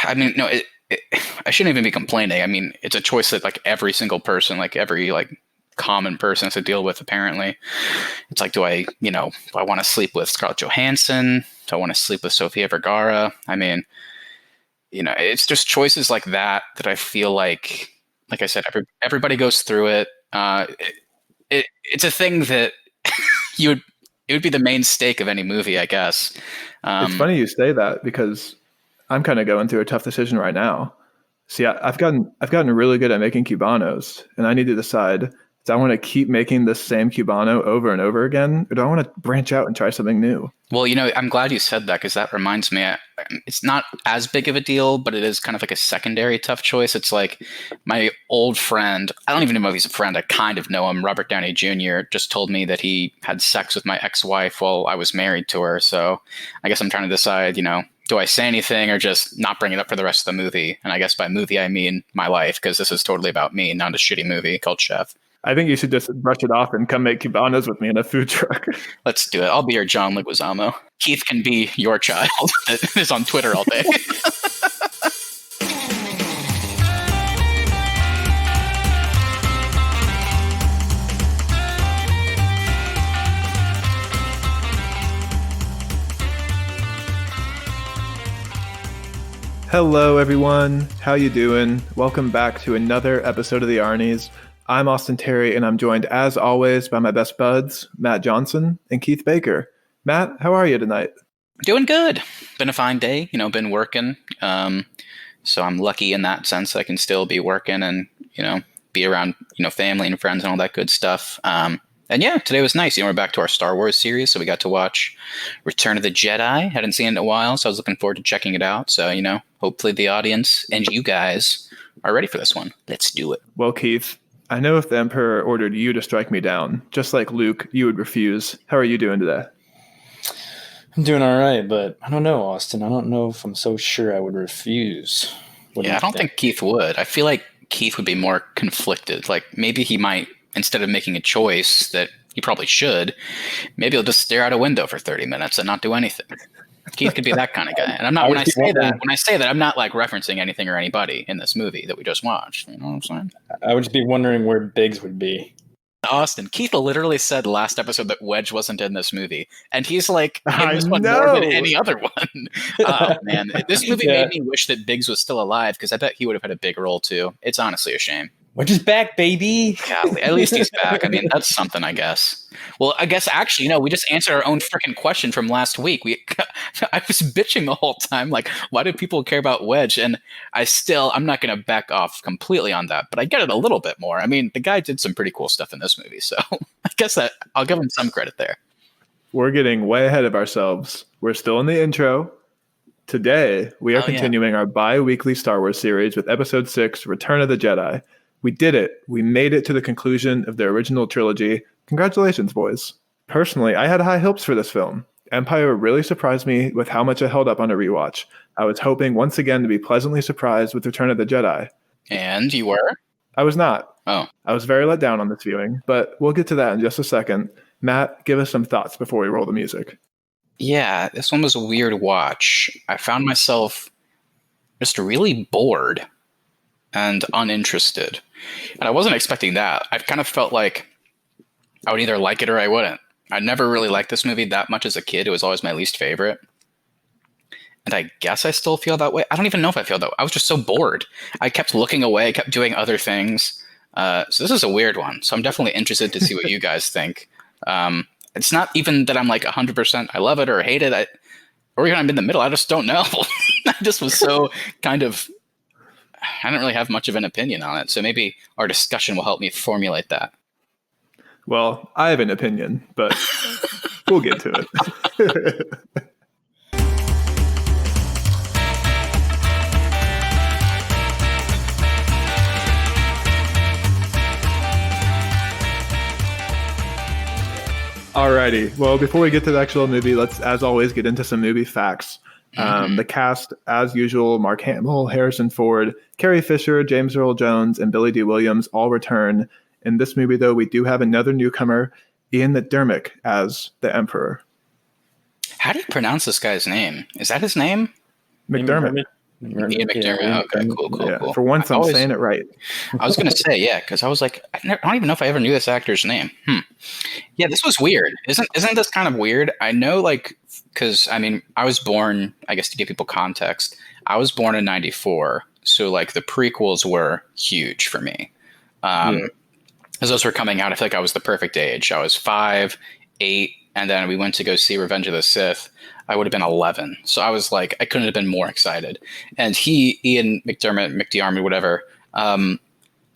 I mean, no, I shouldn't even be complaining. I mean, it's a choice that like every single person, like every like common person has to deal with. Apparently, it's like, do I want to sleep with Scarlett Johansson? Do I want to sleep with Sofia Vergara? I mean, it's just choices like that I feel like I said, everybody goes through it. It's a thing that it would be the main stake of any movie, I guess. It's funny you say that because I'm kind of going through a tough decision right now. See, I've gotten really good at making Cubanos, and I need to decide, do I want to keep making the same Cubano over and over again, or do I want to branch out and try something new? Well, I'm glad you said that, because that reminds me, it's not as big of a deal, but it is kind of like a secondary tough choice. It's like my old friend, I don't even know if he's a friend, I kind of know him, Robert Downey Jr., just told me that he had sex with my ex-wife while I was married to her. So I guess I'm trying to decide, do I say anything or just not bring it up for the rest of the movie? And I guess by movie, I mean my life, because this is totally about me, not a shitty movie called Chef. I think you should just brush it off and come make Cubanos with me in a food truck. Let's do it. I'll be your John Leguizamo. Keith can be your child that is on Twitter all day. Hello, everyone. How you doing? Welcome back to another episode of the Arnies. I'm Austin Terry, and I'm joined, as always, by my best buds, Matt Johnson and Keith Baker. Matt, how are you tonight? Doing good. Been a fine day. Been working. So I'm lucky in that sense that I can still be working and, be around, family and friends and all that good stuff. And yeah, today was nice. We're back to our Star Wars series, so we got to watch Return of the Jedi. Hadn't seen it in a while, so I was looking forward to checking it out. So, hopefully the audience and you guys are ready for this one. Let's do it. Well, Keith, I know if the Emperor ordered you to strike me down, just like Luke, you would refuse. How are you doing today? I'm doing all right, but I don't know, Austin. I don't know if I'm so sure I would refuse. I don't think Keith would. I feel like Keith would be more conflicted. Like maybe he might, instead of making a choice that he probably should, maybe he'll just stare out a window for 30 minutes and not do anything. Keith could be that kind of guy. And I'm not, when I say that, I'm not like referencing anything or anybody in this movie that we just watched. You know what I'm saying? I would just be wondering where Biggs would be. Austin, Keith literally said last episode that Wedge wasn't in this movie. And he's like, in this one more than any other one. Oh, man. This movie made me wish that Biggs was still alive, because I bet he would have had a big role too. It's honestly a shame. Wedge is back, baby. Golly, at least he's back. I mean, that's something, I guess. Well, I guess actually, we just answered our own freaking question from last week. I was bitching the whole time, like, why do people care about Wedge? And I'm not going to back off completely on that, but I get it a little bit more. I mean, the guy did some pretty cool stuff in this movie, so I guess that I'll give him some credit there. We're getting way ahead of ourselves. We're still in the intro. Today, we are continuing our bi-weekly Star Wars series with Episode 6, Return of the Jedi. We did it. We made it to the conclusion of the original trilogy. Congratulations, boys. Personally, I had high hopes for this film. Empire really surprised me with how much it held up on a rewatch. I was hoping once again to be pleasantly surprised with Return of the Jedi. And you were? I was not. Oh. I was very let down on this viewing, but we'll get to that in just a second. Matt, give us some thoughts before we roll the music. Yeah, this one was a weird watch. I found myself just really bored and uninterested. And I wasn't expecting that. I kind of felt like I would either like it or I wouldn't. I never really liked this movie that much as a kid. It was always my least favorite. And I guess I still feel that way. I don't even know if I feel that way. I was just so bored. I kept looking away. I kept doing other things. So this is a weird one. So I'm definitely interested to see what you guys think. It's not even that I'm like 100% I love it or hate it. Or even I'm in the middle. I just don't know. I just was so kind of... I don't really have much of an opinion on it, so maybe our discussion will help me formulate that. Well, I have an opinion, but we'll get to it. Alrighty. Well, before we get to the actual movie, let's, as always, get into some movie facts. The cast, as usual, Mark Hamill, Harrison Ford, Carrie Fisher, James Earl Jones, and Billy Dee Williams all return. In this movie, though, we do have another newcomer, Ian McDiarmid, as the Emperor. How do you pronounce this guy's name? Is that his name? McDiarmid. Ian McDermott. Okay, cool. For once, I'm saying it right. I was going to say, yeah, because I was like, I don't even know if I ever knew this actor's name. Yeah, this was weird. Isn't this kind of weird? I know, like, because, I mean, I was born, I guess to give people context, I was born in 94. So, like, the prequels were huge for me. As those were coming out, I feel like I was the perfect age. I was 5, 8, and then we went to go see Revenge of the Sith. I would have been 11. So I was like, I couldn't have been more excited. And Ian McDermott, whatever,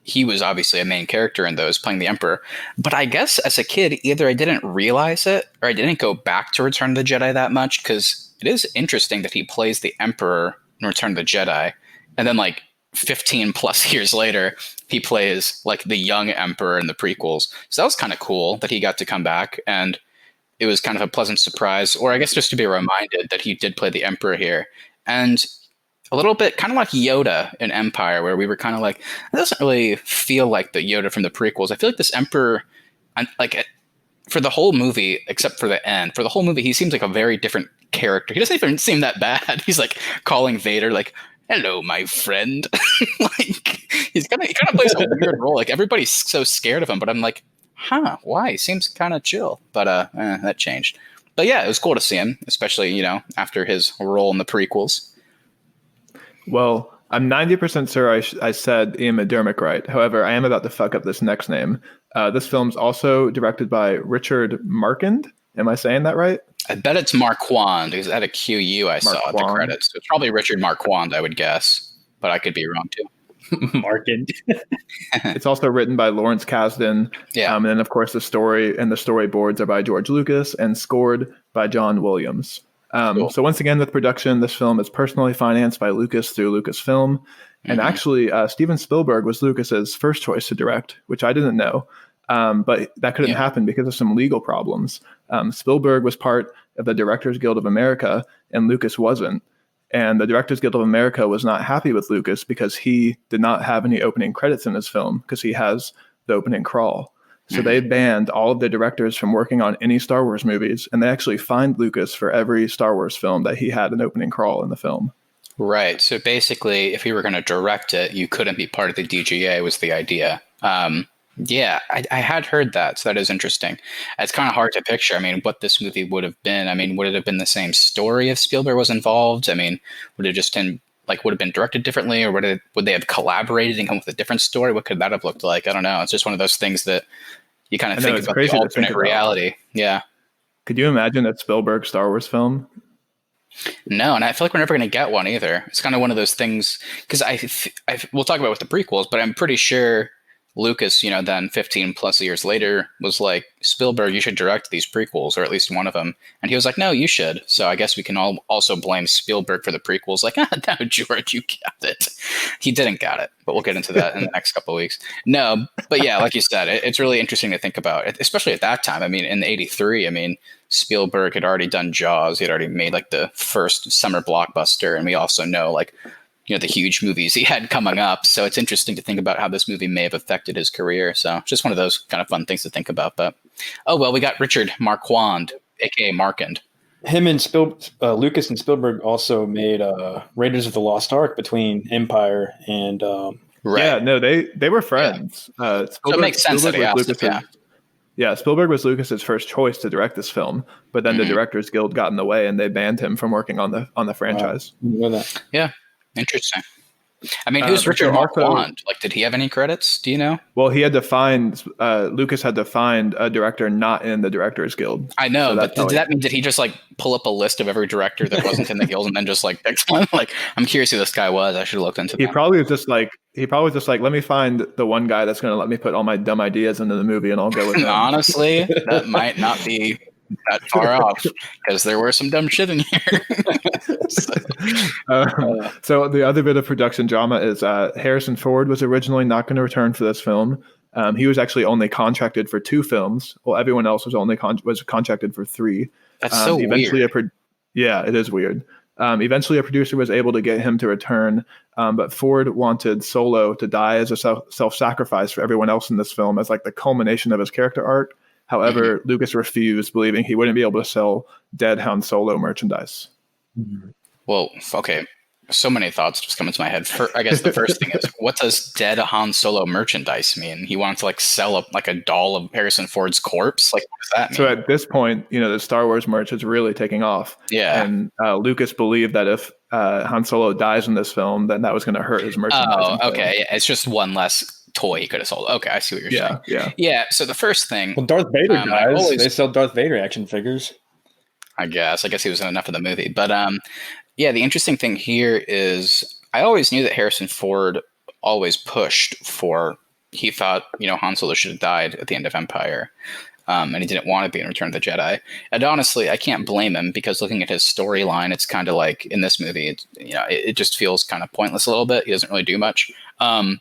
he was obviously a main character in those, playing the Emperor. But I guess as a kid, either I didn't realize it or I didn't go back to Return of the Jedi that much, because it is interesting that he plays the Emperor in Return of the Jedi. And then like 15 plus years later, he plays like the young Emperor in the prequels. So that was kind of cool that he got to come back, and it was kind of a pleasant surprise, or I guess just to be reminded that he did play the Emperor here. And a little bit kind of like Yoda in Empire, where we were kind of like, it doesn't really feel like the Yoda from the prequels. I feel like this Emperor, like for the whole movie, except for the end, for the whole movie, he seems like a very different character. He doesn't even seem that bad. He's like calling Vader like, "Hello, my friend." Like he kind of plays a weird role. Like everybody's so scared of him, but I'm like, why? He seems kind of chill. But that changed. But yeah, it was cool to see him, especially, you know, after his role in the prequels. Well, I'm 90% sure I said Ian McDermott right. However, I am about to fuck up this next name. This film's also directed by Richard Marquand. Am I saying that right? I bet it's Marquand, because at a QU I saw at the credits. So it's probably Richard Marquand, I would guess. But I could be wrong too. Marquand. It's also written by Lawrence Kasdan. Yeah. And then, of course, the story and the storyboards are by George Lucas and scored by John Williams. Cool. So once again, with production, this film is personally financed by Lucas through Lucasfilm. And actually, Steven Spielberg was Lucas's first choice to direct, which I didn't know. But that couldn't happen because of some legal problems. Spielberg was part of the Directors Guild of America, and Lucas wasn't. And the Directors Guild of America was not happy with Lucas because he did not have any opening credits in his film, because he has the opening crawl. So they banned all of the directors from working on any Star Wars movies, and they actually fined Lucas for every Star Wars film that he had an opening crawl in the film. Right. So basically, if you were going to direct it, you couldn't be part of the DGA was the idea. Yeah, I had heard that, so that is interesting. It's kind of hard to picture, I mean, what this movie would have been. I mean, would it have been the same story if Spielberg was involved? I mean, would it just been, like, would have been directed differently, or would they have collaborated and come with a different story? What could that have looked like? I don't know. It's just one of those things that you kind of think about the alternate reality. Yeah. Could you imagine a Spielberg Star Wars film? No, and I feel like we're never going to get one either. It's kind of one of those things, because we'll talk about with the prequels, but I'm pretty sure Lucas, you know, then 15 plus years later was like, Spielberg, you should direct these prequels, or at least one of them. And he was like, no, you should. So I guess we can all also blame Spielberg for the prequels. Like, no, George, you got it. He didn't got it, but we'll get into that in the next couple of weeks. No, but yeah, like you said, it's really interesting to think about, especially at that time. I mean, in '83, I mean, Spielberg had already done Jaws. He had already made like the first summer blockbuster. And we also know, like, you know, the huge movies he had coming up. So it's interesting to think about how this movie may have affected his career. So just one of those kind of fun things to think about. But, oh, well, we got Richard Marquand, a.k.a. Marquand. Him and Lucas and Spielberg also made Raiders of the Lost Ark between Empire and... Right. Yeah, no, they were friends. So it makes sense that he asked it, yeah. Yeah, Spielberg was Lucas's first choice to direct this film, but then the Directors Guild got in the way and they banned him from working on the franchise. Yeah. Interesting. I mean, who's Richard Marquand? Like, did he have any credits? Do you know? Well, he had to find Lucas had to find a director not in the Directors Guild. I know, but did that mean, did he just like pull up a list of every director that wasn't in the guild and then just like pick one? Like, I'm curious who this guy was. I should have looked into that. He probably was just like, let me find the one guy that's going to let me put all my dumb ideas into the movie, and I'll go with him. Honestly, that might not be that far off, because there were some dumb shit in here. So the other bit of production drama is Harrison Ford was originally not going to return for this film. He was actually only contracted for 2 films. Well, everyone else was only contracted for 3. That's so weird. Yeah, it is weird. Eventually, a producer was able to get him to return, but Ford wanted Solo to die as a self-sacrifice for everyone else in this film, as like the culmination of his character arc. However, Lucas refused, believing he wouldn't be able to sell dead Han Solo merchandise. Well, okay. So many thoughts just come into my head. I guess the first thing is, what does dead Han Solo merchandise mean? He wanted to like sell a doll of Harrison Ford's corpse. Like, what does that mean? So at this point, the Star Wars merch is really taking off. Yeah. And Lucas believed that if Han Solo dies in this film, then that was going to hurt his merchandise. Oh, okay. Yeah, it's just one less toy he could have sold. Okay, I see what you're saying. Yeah. So the first thing. Well, Darth Vader dies. They sell Darth Vader action figures. I guess he was in enough of the movie, but yeah. The interesting thing here is I always knew that Harrison Ford always pushed for. He thought Han Solo should have died at the end of Empire. And he didn't want to be in Return of the Jedi. And honestly, I can't blame him because looking at his storyline, it's kind of like in this movie, it just feels kind of pointless a little bit. He doesn't really do much. Well,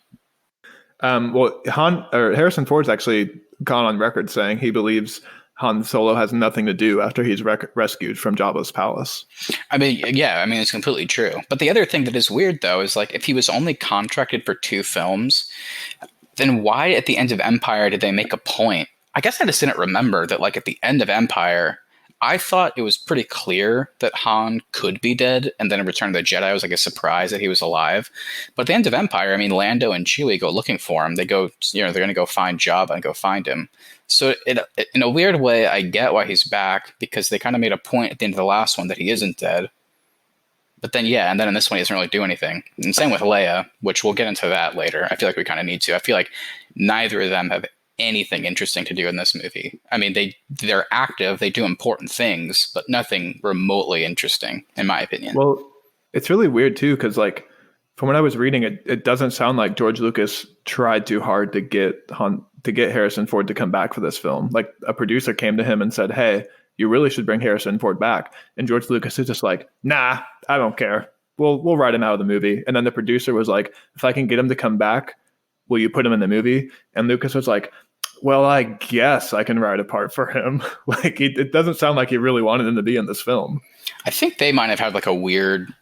Harrison Ford's actually gone on record saying he believes Han Solo has nothing to do after he's rescued from Jabba's palace. I mean, yeah, it's completely true. But the other thing that is weird, though, is like if he was only contracted for 2 films, then why at the end of Empire did they make a point? I guess I just didn't remember that, like, at the end of Empire, I thought it was pretty clear that Han could be dead, and then in Return of the Jedi, it was like a surprise that he was alive. But at the end of Empire, Lando and Chewie go looking for him. They go, they're going to go find Jabba and go find him. So in a weird way, I get why he's back, because they kind of made a point at the end of the last one that he isn't dead. But then, yeah, and then in this one, he doesn't really do anything. And same with Leia, which we'll get into that later. I feel like we kind of need to. I feel like neither of them have anything interesting to do in this movie. They're active, they do important things, but nothing remotely interesting, in my opinion. Well, it's really weird too, because like from what I was reading, it doesn't sound like George Lucas tried too hard to get Harrison Ford to come back for this film. Like a producer came to him and said, "Hey, you really should bring Harrison Ford back." And George Lucas is just like, "Nah, I don't care. We'll write him out of the movie." And then the producer was like, "If I can get him to come back, will you put him in the movie?" And Lucas was like, "Well, I guess I can write a part for him." Like it doesn't sound like he really wanted him to be in this film. I think they might have had like a weird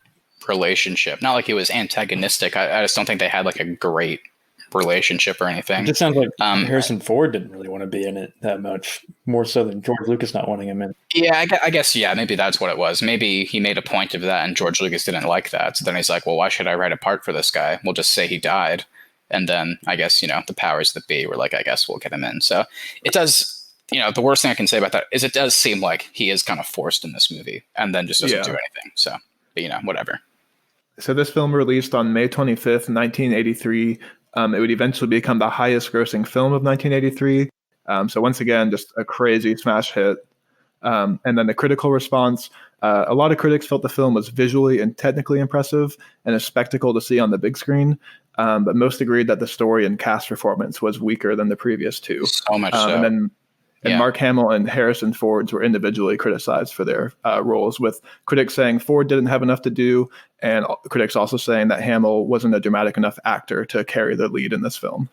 relationship. Not like he was antagonistic. I just don't think they had like a great relationship or anything. It just sounds like Harrison Ford didn't really want to be in it that much, more so than George Lucas not wanting him in. Yeah, I guess, yeah, maybe that's what it was. Maybe he made a point of that and George Lucas didn't like that. So then he's like, well, why should I write a part for this guy? We'll just say he died. And then I guess, the powers that be were like, I guess we'll get him in. So it does, the worst thing I can say about that is it does seem like he is kind of forced in this movie and then just doesn't do anything. So, but, whatever. So this film released on May 25th, 1983. It would eventually become the highest grossing film of 1983. So once again, just a crazy smash hit. And then the critical response, a lot of critics felt the film was visually and technically impressive and a spectacle to see on the big screen. But most agreed that the story and cast performance was weaker than the previous 2. So much so. And Mark Hamill and Harrison Ford were individually criticized for their roles, with critics saying Ford didn't have enough to do, and critics also saying that Hamill wasn't a dramatic enough actor to carry the lead in this film.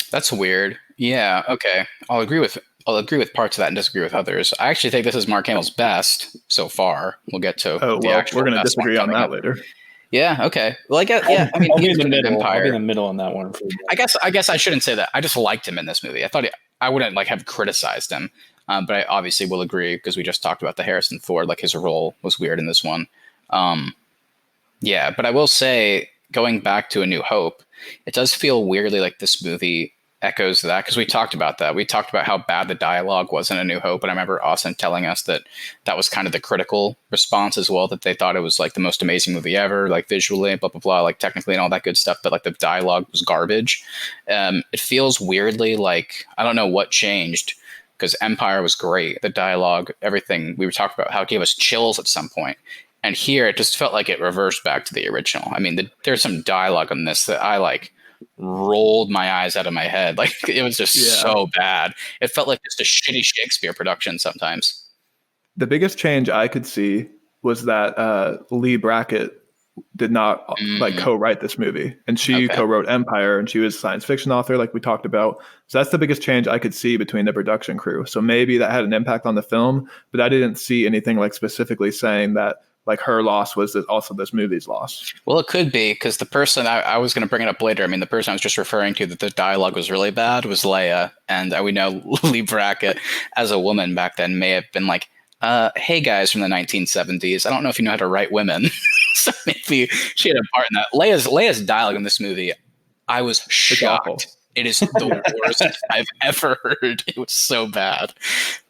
That's weird. Yeah, okay. I'll agree with parts of that and disagree with others. I actually think this is Mark Hamill's best so far. We'll get to we're going to disagree on that later. Yeah. Okay. Well, I'll be in the middle. I'll be in the middle on that one. I guess I shouldn't say that. I just liked him in this movie. I thought I wouldn't have criticized him, but I obviously will agree because we just talked about the Harrison Ford. Like his role was weird in this one. Yeah, but I will say, going back to A New Hope, it does feel weirdly like this movie echoes that, because we talked about that. We talked about how bad the dialogue was in A New Hope, and I remember Austin telling us that was kind of the critical response as well, that they thought it was like the most amazing movie ever, like visually, blah, blah, blah, like technically and all that good stuff, but like the dialogue was garbage. It feels weirdly like, I don't know what changed, because Empire was great. The dialogue, everything, we were talking about how it gave us chills at some point. And here it just felt like it reversed back to the original. There's some dialogue on this that I rolled my eyes out of my head. Like it was just so bad. It felt like just a shitty Shakespeare production sometimes. The biggest change I could see was that Lee Brackett did not co-write this movie, and she co-wrote Empire, and she was a science fiction author like we talked about. So that's the biggest change I could see between the production crew. So maybe that had an impact on the film, but I didn't see anything specifically saying that her loss was also this movie's loss. Well, it could be, because the person I was going to bring it up later. The person I was just referring to that the dialogue was really bad was Leia. And we know Lee Brackett, as a woman back then, may have been like, hey guys from the 1970s, I don't know if you know how to write women. So maybe she had a part in that. Leia's dialogue in this movie, I was shocked. It is the worst I've ever heard. It was so bad.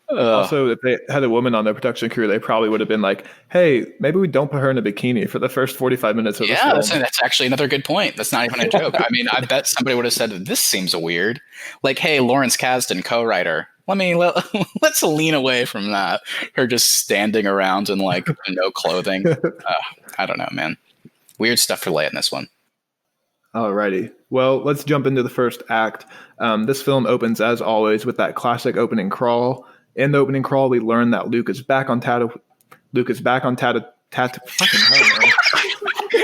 Also, if they had a woman on their production crew, they probably would have been like, hey, maybe we don't put her in a bikini for the first 45 minutes of the film. Yeah, that's actually another good point. That's not even a joke. I mean, I bet somebody would have said, this seems weird. Like, hey, Lawrence Kasdan, co-writer, let's lean away from that. Her just standing around in, like, no clothing. I don't know, man. Weird stuff for Leia in this one. Alrighty. Well, let's jump into the first act. This film opens, as always, with that classic opening crawl. In the opening crawl, we learn that Luke is back on Tatooine. Fucking hell, man.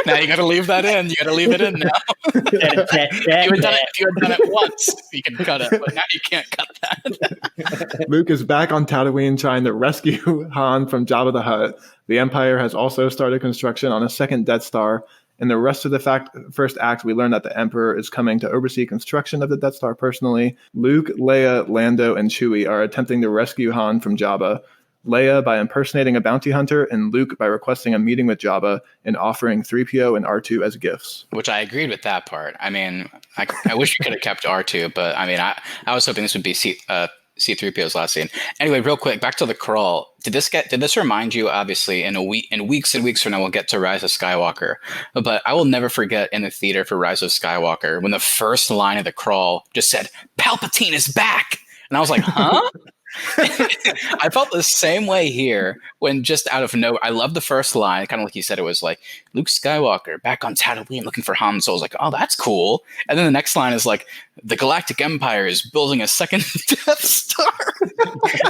Now you got to leave that in. You got to leave it in now. If you had done it once, you can cut it, but now you can't cut that. Luke is back on Tatooine trying to rescue Han from Jabba the Hutt. The Empire has also started construction on a second Death Star. In the rest of the first act, we learn that the Emperor is coming to oversee construction of the Death Star personally. Luke, Leia, Lando, and Chewie are attempting to rescue Han from Jabba. Leia by impersonating a bounty hunter, and Luke by requesting a meeting with Jabba and offering 3PO and R2 as gifts. Which I agreed with that part. I mean, I wish we could have kept R2, but I mean, I was hoping this would be C3PO's last scene. Anyway, real quick, back to the crawl. Did this remind you? Obviously, in weeks and weeks from now, we'll get to Rise of Skywalker. But I will never forget in the theater for Rise of Skywalker when the first line of the crawl just said, "Palpatine is back," and I was like, "Huh?" I felt the same way here when just out of nowhere. I love the first line, kind of like you said. It was like Luke Skywalker back on Tatooine looking for Han Solo. I was like, oh, that's cool. And then the next line is like, the Galactic Empire is building a second Death Star.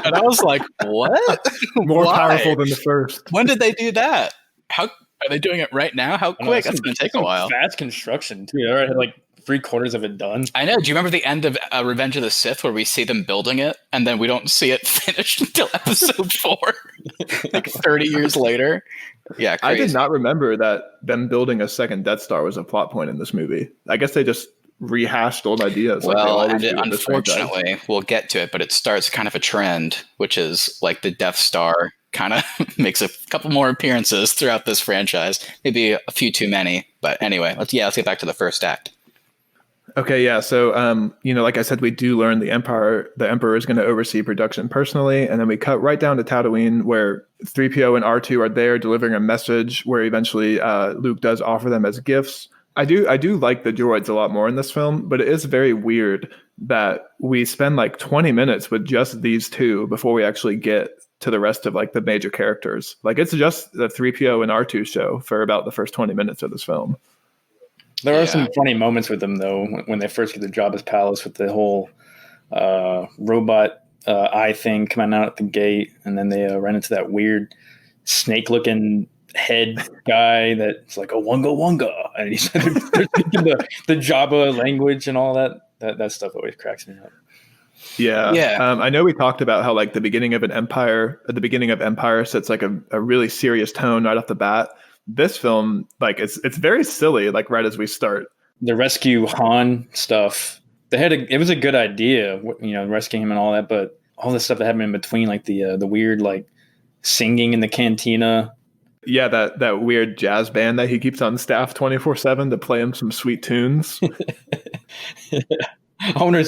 And I was like, what? More powerful than the first. When did they do that? How are they doing it right now? How quick? That's going to take a while. Fast construction too. They already had like 3/4 of it done. I know. Do you remember the end of Revenge of the Sith where we see them building it and then we don't see it finished until episode 4, like 30 years later? Yeah, crazy. I did not remember that them building a second Death Star was a plot point in this movie. I guess they just rehashed old ideas. Well, like unfortunately, we'll get to it, but it starts kind of a trend, which is like the Death Star kind of makes a couple more appearances throughout this franchise. Maybe a few too many, but anyway, let's get back to the first act. Okay, yeah. So, like I said, we do learn the Emperor is going to oversee production personally, and then we cut right down to Tatooine, where 3PO and R2 are there delivering a message. Where eventually Luke does offer them as gifts. I do like the droids a lot more in this film, but it is very weird that we spend like 20 minutes with just these two before we actually get to the rest of like the major characters. Like it's just the 3PO and R2 show for about the first 20 minutes of this film. There are some funny moments with them, though, when they first get to Jabba's palace with the whole robot eye thing coming out at the gate, and then they run into that weird snake-looking head guy that's like, "Oh, wunga wunga," and he's they're speaking the Jabba language and all that. That stuff always cracks me up. Yeah. I know we talked about how like the beginning of Empire sets like a really serious tone right off the bat. This film, like it's very silly, like right as we start. The rescue Han stuff, it was a good idea, rescuing him and all that, but all the stuff that happened in between, like the weird like singing in the cantina. Yeah, that weird jazz band that he keeps on staff 24/7 to play him some sweet tunes. I wonder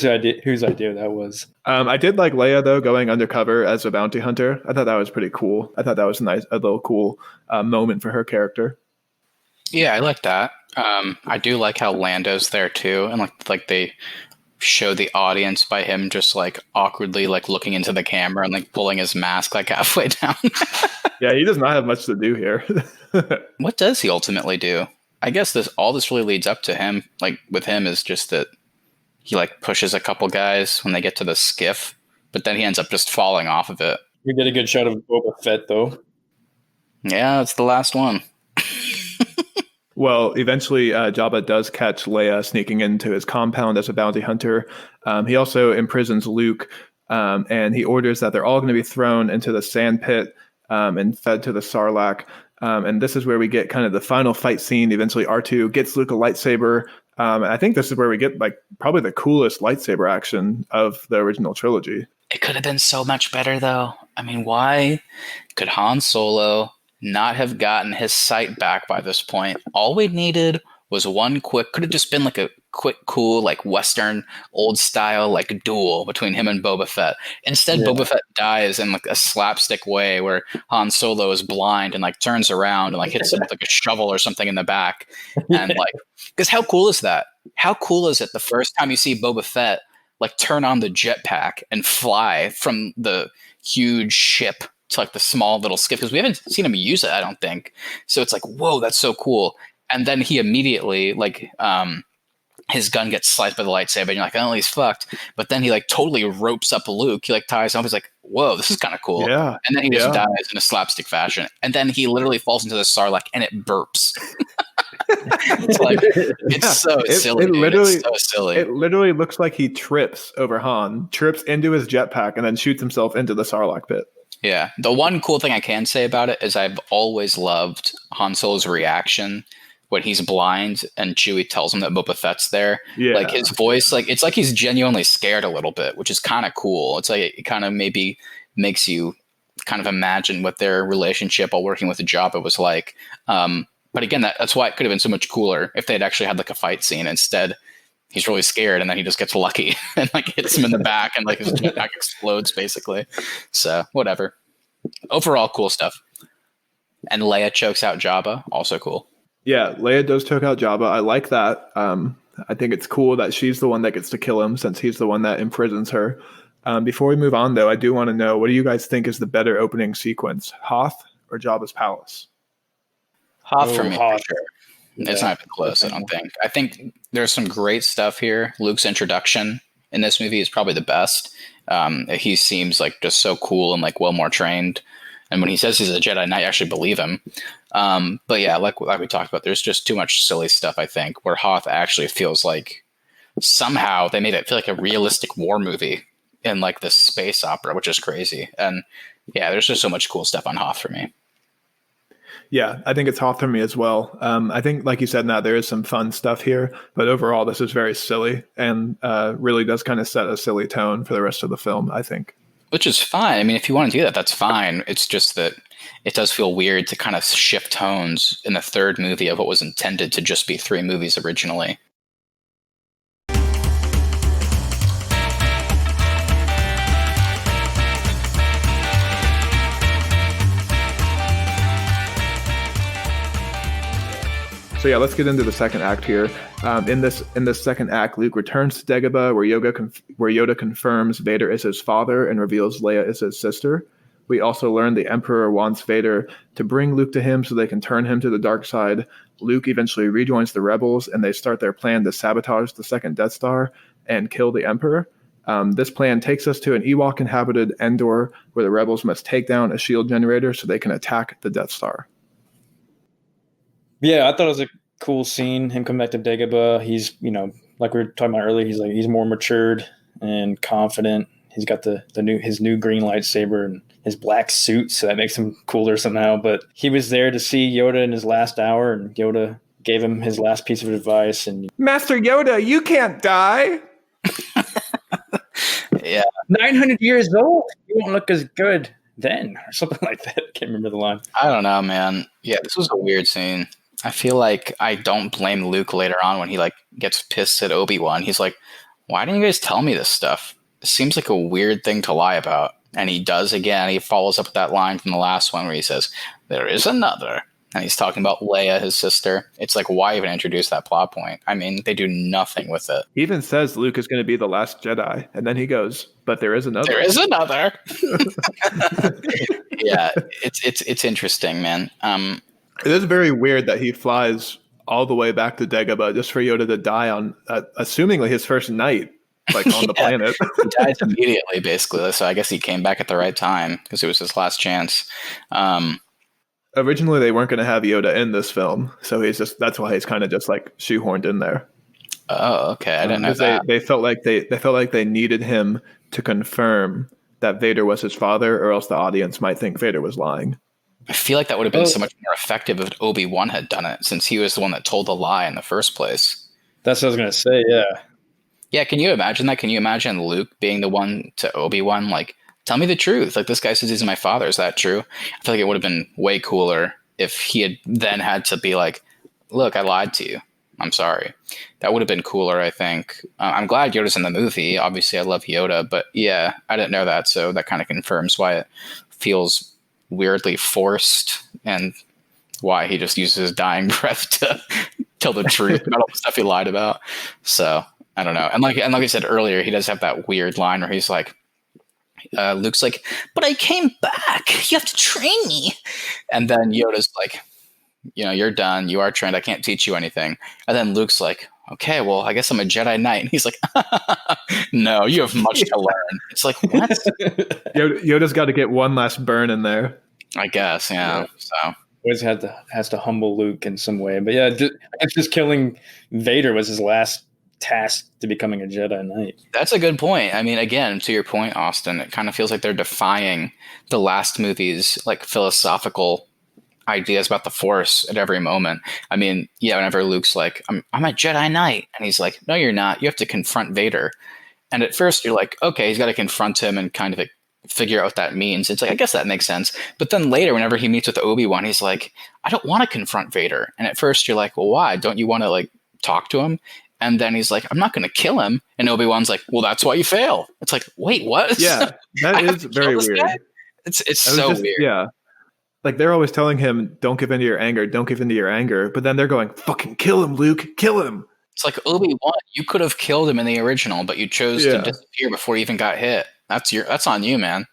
whose idea that was. I did like Leia though going undercover as a bounty hunter. I thought that was pretty cool. I thought that was a little cool moment for her character. Yeah, I like that. I do like how Lando's there too, and like they show the audience by him just like awkwardly like looking into the camera and like pulling his mask like halfway down. Yeah, he does not have much to do here. What does he ultimately do? I guess all this really leads up to him. Like with him is just that he like pushes a couple guys when they get to the skiff, but then he ends up just falling off of it. We get a good shot of Boba Fett though. Yeah, it's the last one. Well, eventually Jabba does catch Leia sneaking into his compound as a bounty hunter. He also imprisons Luke, and he orders that they're all going to be thrown into the sand pit and fed to the Sarlacc. And this is where we get kind of the final fight scene. Eventually R2 gets Luke a lightsaber. And I think this is where we get like probably the coolest lightsaber action of the original trilogy. It could have been so much better though. I mean, why could Han Solo not have gotten his sight back by this point. All we needed was could have just been like a quick, cool, like Western old style, like duel between him and Boba Fett. Instead, Boba Fett dies in like a slapstick way where Han Solo is blind and like turns around and like hits him with like a shovel or something in the back. And like, because how cool is that? How cool is it the first time you see Boba Fett like turn on the jetpack and fly from the huge ship to like the small little skiff? Because we haven't seen him use it, I don't think. So it's like, whoa, that's so cool. And then he immediately, like, his gun gets sliced by the lightsaber, and you're like, oh, he's fucked. But then he, like, totally ropes up Luke. He, like, ties him up. He's like, whoa, this is kind of cool. Yeah. And then he just dies in a slapstick fashion. And then he literally falls into the Sarlacc, and it burps. It's like, it's so silly. It's so silly. It literally looks like he trips over Han, trips into his jetpack, and then shoots himself into the Sarlacc pit. Yeah. The one cool thing I can say about it is I've always loved Han Solo's reaction when he's blind and Chewie tells him that Boba Fett's there. Yeah. Like his voice, like it's like he's genuinely scared a little bit, which is kind of cool. It's like it kind of maybe makes you kind of imagine what their relationship while working with Jabba was like. But again, that's why it could have been so much cooler if they'd actually had like a fight scene. Instead, he's really scared and then he just gets lucky and like hits him in the back and like his jetpack explodes basically. So whatever. Overall, cool stuff. And Leia chokes out Jabba, also cool. Yeah, Leia does choke out Jabba. I like that. I think it's cool that she's the one that gets to kill him since he's the one that imprisons her. Before we move on, though, I do want to know, what do you guys think is the better opening sequence, Hoth or Jabba's palace? Hoth for me, for sure. It's not even close, I don't think. I think there's some great stuff here. Luke's introduction in this movie is probably the best. He seems like just so cool and like well more trained. And when he says he's a Jedi Knight, I actually believe him. But yeah, like we talked about, there's just too much silly stuff, I think, where Hoth actually feels like somehow they made it feel like a realistic war movie in like this space opera, which is crazy. And yeah, there's just so much cool stuff on Hoth for me. Yeah, I think it's Hoth for me as well. I think, like you said, now there is some fun stuff here, but overall, this is very silly and really does kind of set a silly tone for the rest of the film, I think. Which is fine. I mean, if you want to do that, that's fine. It's just that it does feel weird to kind of shift tones in the third movie of what was intended to just be 3 movies originally. So yeah, let's get into the second act here. In this second act, Luke returns to Dagobah, where Yoda confirms Vader is his father and reveals Leia is his sister. We also learn the Emperor wants Vader to bring Luke to him so they can turn him to the dark side. Luke eventually rejoins the rebels, and they start their plan to sabotage the second Death Star and kill the Emperor. This plan takes us to an Ewok-inhabited Endor, where the rebels must take down a shield generator so they can attack the Death Star. Yeah, I thought it was a cool scene. Him coming back to Dagobah. He's, like we were talking about earlier, he's more matured and confident. He's got his new green lightsaber and his black suit, so that makes him cooler somehow. But he was there to see Yoda in his last hour, and Yoda gave him his last piece of advice. And Master Yoda, you can't die. Yeah, 900 years old, you won't look as good then, or something like that. I can't remember the line. I don't know, man. Yeah, this was a weird scene. I feel like I don't blame Luke later on when he like gets pissed at Obi-Wan. He's like, why didn't you guys tell me this stuff? It seems like a weird thing to lie about. And he does again. He follows up with that line from the last one where he says, there is another. And he's talking about Leia, his sister. It's like, why even introduce that plot point? I mean, they do nothing with it. He even says Luke is going to be the last Jedi. And then he goes, but there is another. There is another. Yeah, it's interesting, man. It is very weird that he flies all the way back to Dagobah just for Yoda to die on, assumingly his first night, like on the planet. He died immediately, basically. So I guess he came back at the right time because it was his last chance. Originally, they weren't going to have Yoda in this film, so that's why he's kind of just like shoehorned in there. Oh, okay. I didn't know that. They felt like they needed him to confirm that Vader was his father, or else the audience might think Vader was lying. I feel like that would have been so much more effective if Obi-Wan had done it, since he was the one that told the lie in the first place. That's what I was going to say, yeah. Yeah, can you imagine that? Can you imagine Luke being the one to Obi-Wan, like, tell me the truth. Like, this guy says he's my father. Is that true? I feel like it would have been way cooler if he had then had to be like, look, I lied to you. I'm sorry. That would have been cooler, I think. I'm glad Yoda's in the movie. Obviously, I love Yoda, but yeah, I didn't know that, so that kind of confirms why it feels weirdly forced and why he just uses his dying breath to tell the truth about all the stuff he lied about. So I don't know. And like I said earlier, he does have that weird line where he's like, Luke's like, but I came back. You have to train me. And then Yoda's like, you're done. You are trained. I can't teach you anything. And then Luke's like, okay, well, I guess I'm a Jedi Knight. And he's like, no, you have much to learn. It's like, what? Yoda's got to get one last burn in there. I guess, yeah. So always has to humble Luke in some way. But yeah, I guess just killing Vader was his last task to becoming a Jedi Knight. That's a good point. I mean, again, to your point, Austin, it kind of feels like they're defying the last movie's like philosophical ideas about the Force at every moment. I mean, yeah, whenever Luke's like, I'm a Jedi Knight, and he's like, no, you're not. You have to confront Vader. And at first you're like, okay, he's got to confront him and kind of figure out what that means. It's like, I guess that makes sense. But then later, whenever he meets with Obi-Wan, he's like, I don't want to confront Vader. And at first you're like, well, why? Don't you want to like talk to him? And then he's like, I'm not going to kill him. And Obi-Wan's like, well, that's why you fail. It's like, wait, what? Yeah, that is very weird. Guy? It's so weird. Yeah. Like, they're always telling him, don't give in to your anger, don't give in to your anger. But then they're going, fucking kill him, Luke, kill him. It's like, Obi-Wan, you could have killed him in the original, but you chose to disappear before he even got hit. That's on you, man.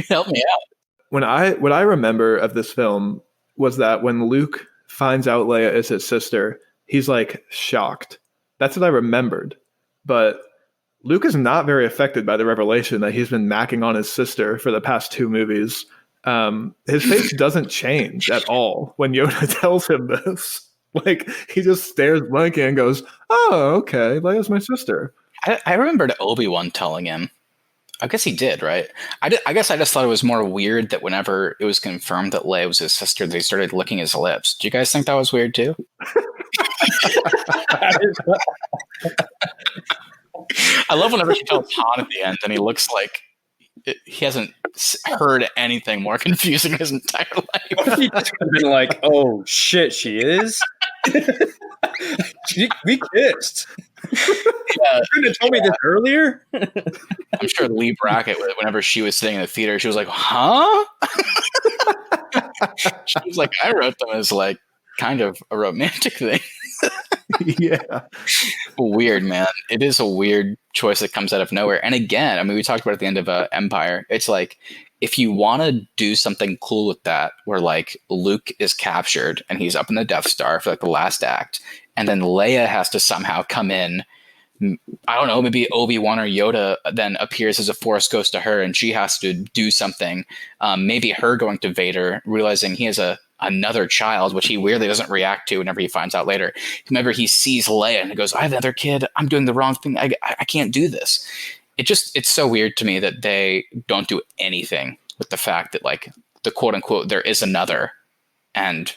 Help me out. What I remember of this film was that when Luke finds out Leia is his sister, he's like shocked. That's what I remembered. But Luke is not very affected by the revelation that he's been macking on his sister for the past 2 movies. His face doesn't change at all when Yoda tells him this. Like, he just stares blankly and goes, oh, okay, Leia's my sister. I remembered Obi-Wan telling him. I guess he did, right? I guess I just thought it was more weird that whenever it was confirmed that Leia was his sister, they started licking his lips. Do you guys think that was weird too? I love whenever she tells Han at the end and he looks like he hasn't heard anything more confusing in his entire life. He just been like, oh shit, she is? We kissed. Yeah, you couldn't have told me this earlier. I'm sure Lee Brackett, whenever she was sitting in the theater, she was like, huh? She was like, I wrote them as like kind of a romantic thing. Yeah. Weird, man. It is a weird choice that comes out of nowhere. And again, I mean, we talked about it at the end of Empire. It's like, if you want to do something cool with that, where like Luke is captured and he's up in the Death Star for like the last act, and then Leia has to somehow come in. I don't know, maybe Obi-Wan or Yoda then appears as a Force ghost to her and she has to do something. Maybe her going to Vader, realizing he has another child, which he weirdly doesn't react to whenever he finds out later. Whenever he sees Leia and he goes, I have another kid. I'm doing the wrong thing. I can't do this. It's so weird to me that they don't do anything with the fact that like the quote unquote, there is another. And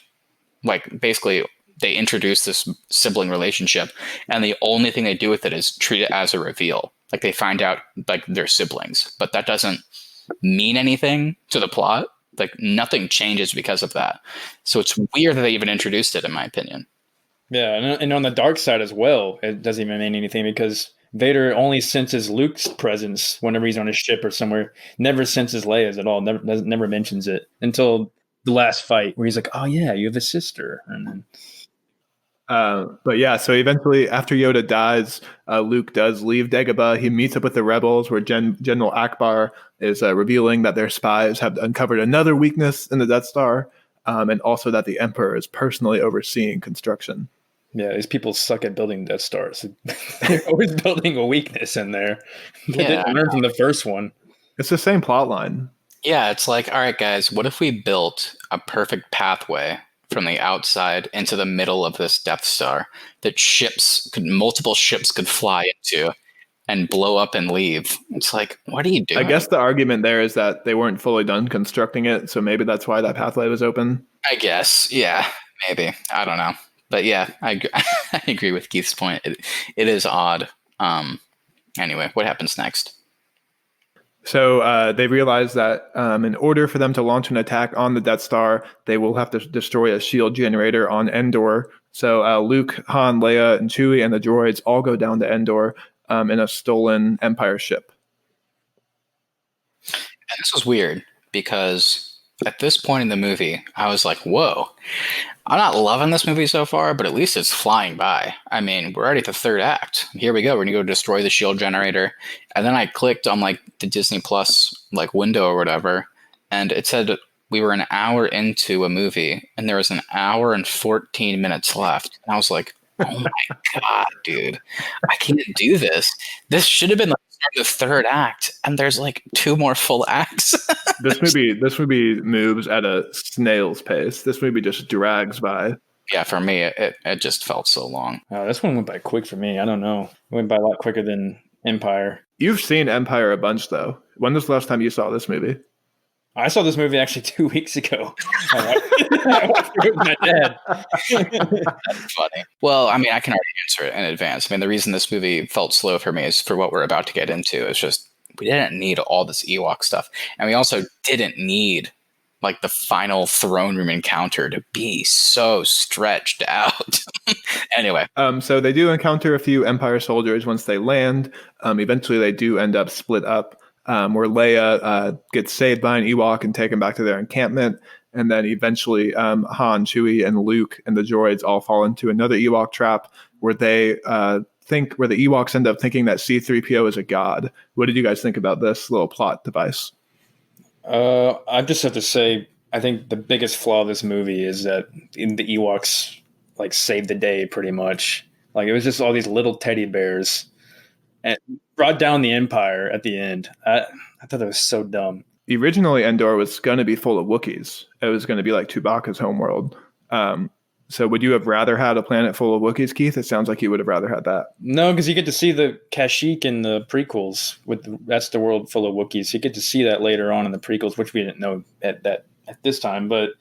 like basically they introduce this sibling relationship and the only thing they do with it is treat it as a reveal. Like they find out like they're siblings, but that doesn't mean anything to the plot. Like nothing changes because of that. So it's weird that they even introduced it, in my opinion. Yeah, and on the dark side as well, it doesn't even mean anything because Vader only senses Luke's presence whenever he's on a ship or somewhere. Never senses Leia's at all. Never mentions it until the last fight where he's like, "Oh yeah, you have a sister." And then, but yeah, so eventually, after Yoda dies, Luke does leave Dagobah. He meets up with the rebels, where General Akbar is revealing that their spies have uncovered another weakness in the Death Star, and also that the Emperor is personally overseeing construction. Yeah, these people suck at building Death Stars. They're always building a weakness in there. They didn't learn from the first one. It's the same plot line. Yeah, it's like, all right, guys, what if we built a perfect pathway from the outside into the middle of this Death Star that multiple ships could fly into and blow up and leave? It's like, what are you doing? I guess the argument there is that they weren't fully done constructing it, so maybe that's why that pathway was open. I guess, yeah, maybe. I don't know. But yeah, I agree with Keith's point. It is odd. Anyway, what happens next? So they realize that in order for them to launch an attack on the Death Star, they will have to destroy a shield generator on Endor. So Luke, Han, Leia, and Chewie and the droids all go down to Endor in a stolen Empire ship. And this was weird because at this point in the movie, I was like, whoa, I'm not loving this movie so far, but at least it's flying by. I mean, we're already at the third act. Here we go. We're going to go destroy the shield generator. And then I clicked on like the Disney Plus like window or whatever, and it said we were an hour into a movie and there was an hour and 14 minutes left. And I was like, oh my God, dude, I can't do this. This should have been like the third act, and there's like 2 more full acts. This movie moves at a snail's pace. This movie just drags by. Yeah, for me, it just felt so long. Oh, this one went by quick for me. I don't know. It went by a lot quicker than Empire. You've seen Empire a bunch, though. When was the last time you saw this movie? I saw this movie actually 2 weeks ago. I watched it with my dad. That's funny. Well, I mean, I can already answer it in advance. I mean, the reason this movie felt slow for me is for what we're about to get into. It's just we didn't need all this Ewok stuff. And we also didn't need like the final throne room encounter to be so stretched out. Anyway. So they do encounter a few Empire soldiers once they land. Eventually they do end up split up. Where Leia gets saved by an Ewok and taken back to their encampment. And then eventually Han, Chewie, and Luke and the droids all fall into another Ewok trap where they where the Ewoks end up thinking that C-3PO is a god. What did you guys think about this little plot device? I just have to say, I think the biggest flaw of this movie is that the Ewoks like saved the day pretty much. Like it was just all these little teddy bears and brought down the Empire at the end. I thought that was so dumb. Originally, Endor was going to be full of Wookiees. It was going to be like Chewbacca's homeworld. So would you have rather had a planet full of Wookiees, Keith? It sounds like you would have rather had that. No, because you get to see the Kashyyyk in the prequels. That's the world full of Wookiees. You get to see that later on in the prequels, which we didn't know at this time. But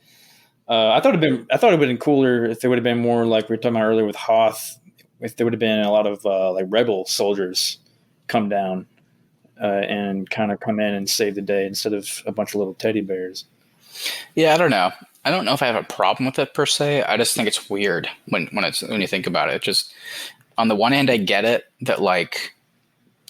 I thought it would have been cooler if there would have been more like we were talking about earlier with Hoth. If there would have been a lot of like rebel soldiers come down and kind of come in and save the day instead of a bunch of little teddy bears. Yeah, I don't know. I don't know if I have a problem with it per se. I just think it's weird when you think about it. Just on the one hand, I get it that like,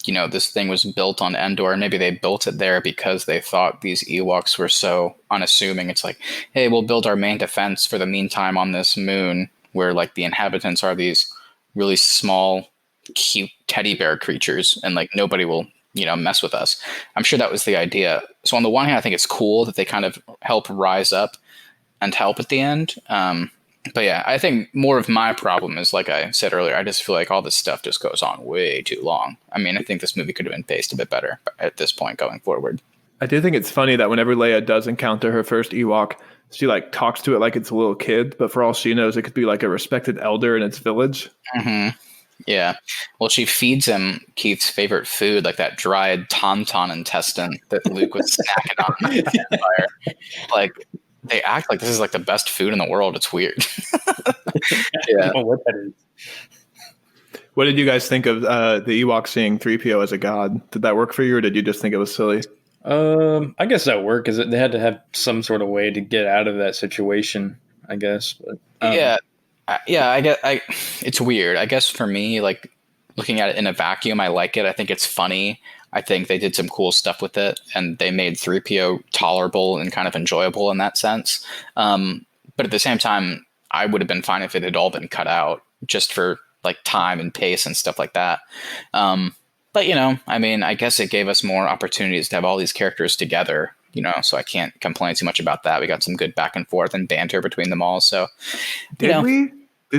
you know, this thing was built on Endor and maybe they built it there because they thought these Ewoks were so unassuming. It's like, hey, we'll build our main defense for the meantime on this moon where like the inhabitants are these really small, cute teddy bear creatures and like nobody will, you know, mess with us. I'm sure that was the idea. So on the one hand, I think it's cool that they kind of help rise up and help at the end. But yeah, I think more of my problem is, like I said earlier, I just feel like all this stuff just goes on way too long. I mean, I think this movie could have been paced a bit better at this point going forward. I do think it's funny that whenever Leia does encounter her first Ewok, she like talks to it like it's a little kid, but for all she knows, it could be like a respected elder in its village. Mm-hmm. Yeah. Well, she feeds him Keith's favorite food, like that dried tauntaun intestine that Luke was snacking on in the Empire. Like, they act like this is like the best food in the world. It's weird. Yeah. What that is. What did you guys think of the Ewok seeing 3PO as a god? Did that work for you, or did you just think it was silly? I guess that worked because they had to have some sort of way to get out of that situation, I guess. But, yeah. I guess it's weird. I guess for me, like looking at it in a vacuum, I like it. I think it's funny. I think they did some cool stuff with it, and they made 3PO tolerable and kind of enjoyable in that sense. But at the same time, I would have been fine if it had all been cut out just for like time and pace and stuff like that. But, you know, I mean, I guess it gave us more opportunities to have all these characters together, you know, so I can't complain too much about that. We got some good back and forth and banter between them all. So, Did we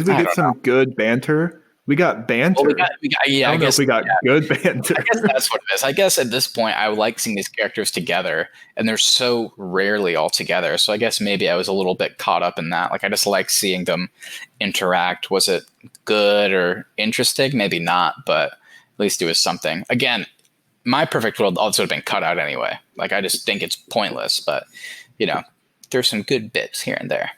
get some good banter? We got banter. Well, I don't know if we got good banter. I guess that's what it is. I guess at this point, I like seeing these characters together, and they're so rarely all together. So I guess maybe I was a little bit caught up in that. Like, I just like seeing them interact. Was it good or interesting? Maybe not, but at least it was something. Again, my perfect world also would have been cut out anyway. Like, I just think it's pointless, but, you know, there's some good bits here and there.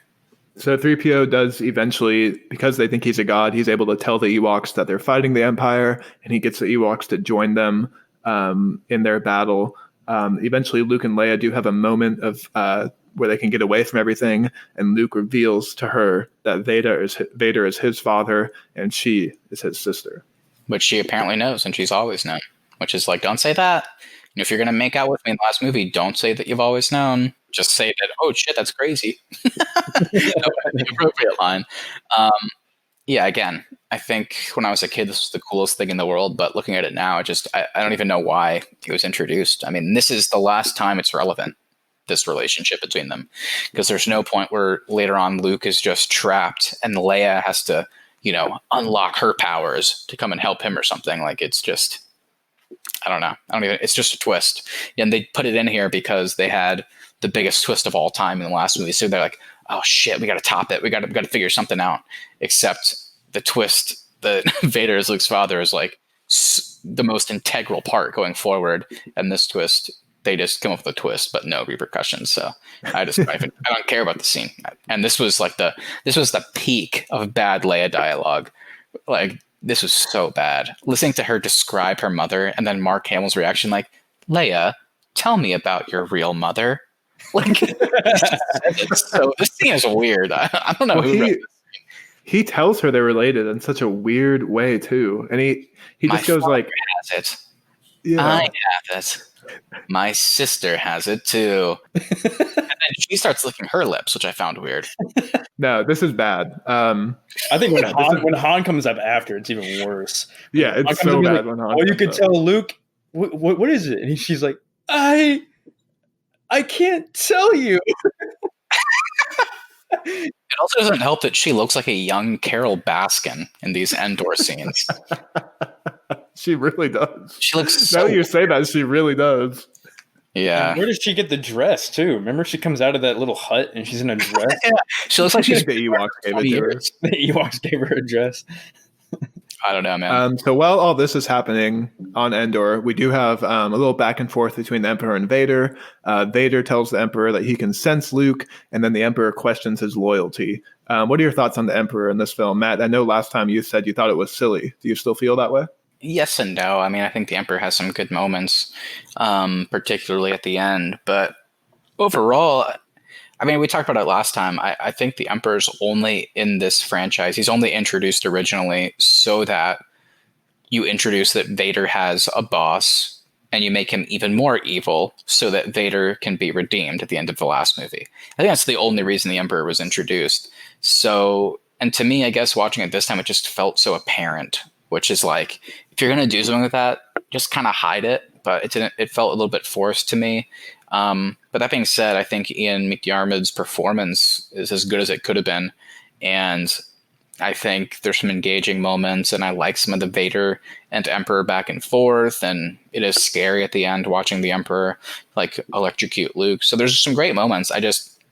So 3PO does eventually, because they think he's a god, he's able to tell the Ewoks that they're fighting the Empire, and he gets the Ewoks to join them in their battle. Eventually, Luke and Leia do have a moment of where they can get away from everything, and Luke reveals to her that Vader is his father, and she is his sister. Which she apparently knows, and she's always known. Which is like, don't say that. And if you're going to make out with me in the last movie, don't say that you've always known. Just say that, oh shit, that's crazy. The appropriate line. Yeah, again, I think when I was a kid, this was the coolest thing in the world. But looking at it now, I don't even know why it was introduced. I mean, this is the last time it's relevant, this relationship between them. Because there's no point where later on Luke is just trapped and Leia has to, unlock her powers to come and help him or something. Like, it's just, I don't know. It's just a twist. And they put it in here because they had the biggest twist of all time in the last movie. So they're like, oh shit, we got to top it. We got to figure something out. Except the twist that Vader is Luke's father is like the most integral part going forward. And this twist, they just come up with a twist, but no repercussions. So I don't care about the scene. And this was the peak of bad Leia dialogue. Like, this was so bad. Listening to her describe her mother and then Mark Hamill's reaction, like, Leia, tell me about your real mother. Like, so this scene is weird. I don't know who wrote this. He tells her they're related in such a weird way too, and he just goes like, "Has it? Yeah. I have it. My sister has it too." And then she starts licking her lips, which I found weird. No, this is bad. I think when Han comes up after, it's even worse. Yeah, it's so bad when Han. Oh, you could tell Luke. What is it? And she's like, I can't tell you. It also doesn't help that she looks like a young Carol Baskin in these Endor scenes. She really does. She looks so... Now that you say that, she really does. Yeah. And where does she get the dress, too? Remember she comes out of that little hut and she's in a dress? Yeah. She looks like she's... The Ewoks gave it to her. The Ewoks gave her a dress. I don't know, man. So while all this is happening on Endor, we do have a little back and forth between the Emperor and Vader. Vader tells the Emperor that he can sense Luke, and then the Emperor questions his loyalty. What are your thoughts on the Emperor in this film? Matt, I know last time you said you thought it was silly. Do you still feel that way? Yes and no. I mean, I think the Emperor has some good moments, particularly at the end. But overall... I mean, we talked about it last time. I think the Emperor's only in this franchise. He's only introduced originally so that you introduce that Vader has a boss and you make him even more evil so that Vader can be redeemed at the end of the last movie. I think that's the only reason the Emperor was introduced. So, and to me, I guess watching it this time, it just felt so apparent, which is like, if you're going to do something with that, just kind of hide it. But it felt a little bit forced to me. But that being said, I think Ian McDiarmid's performance is as good as it could have been. And I think there's some engaging moments, and I like some of the Vader and Emperor back and forth. And it is scary at the end watching the Emperor like electrocute Luke. So there's some great moments.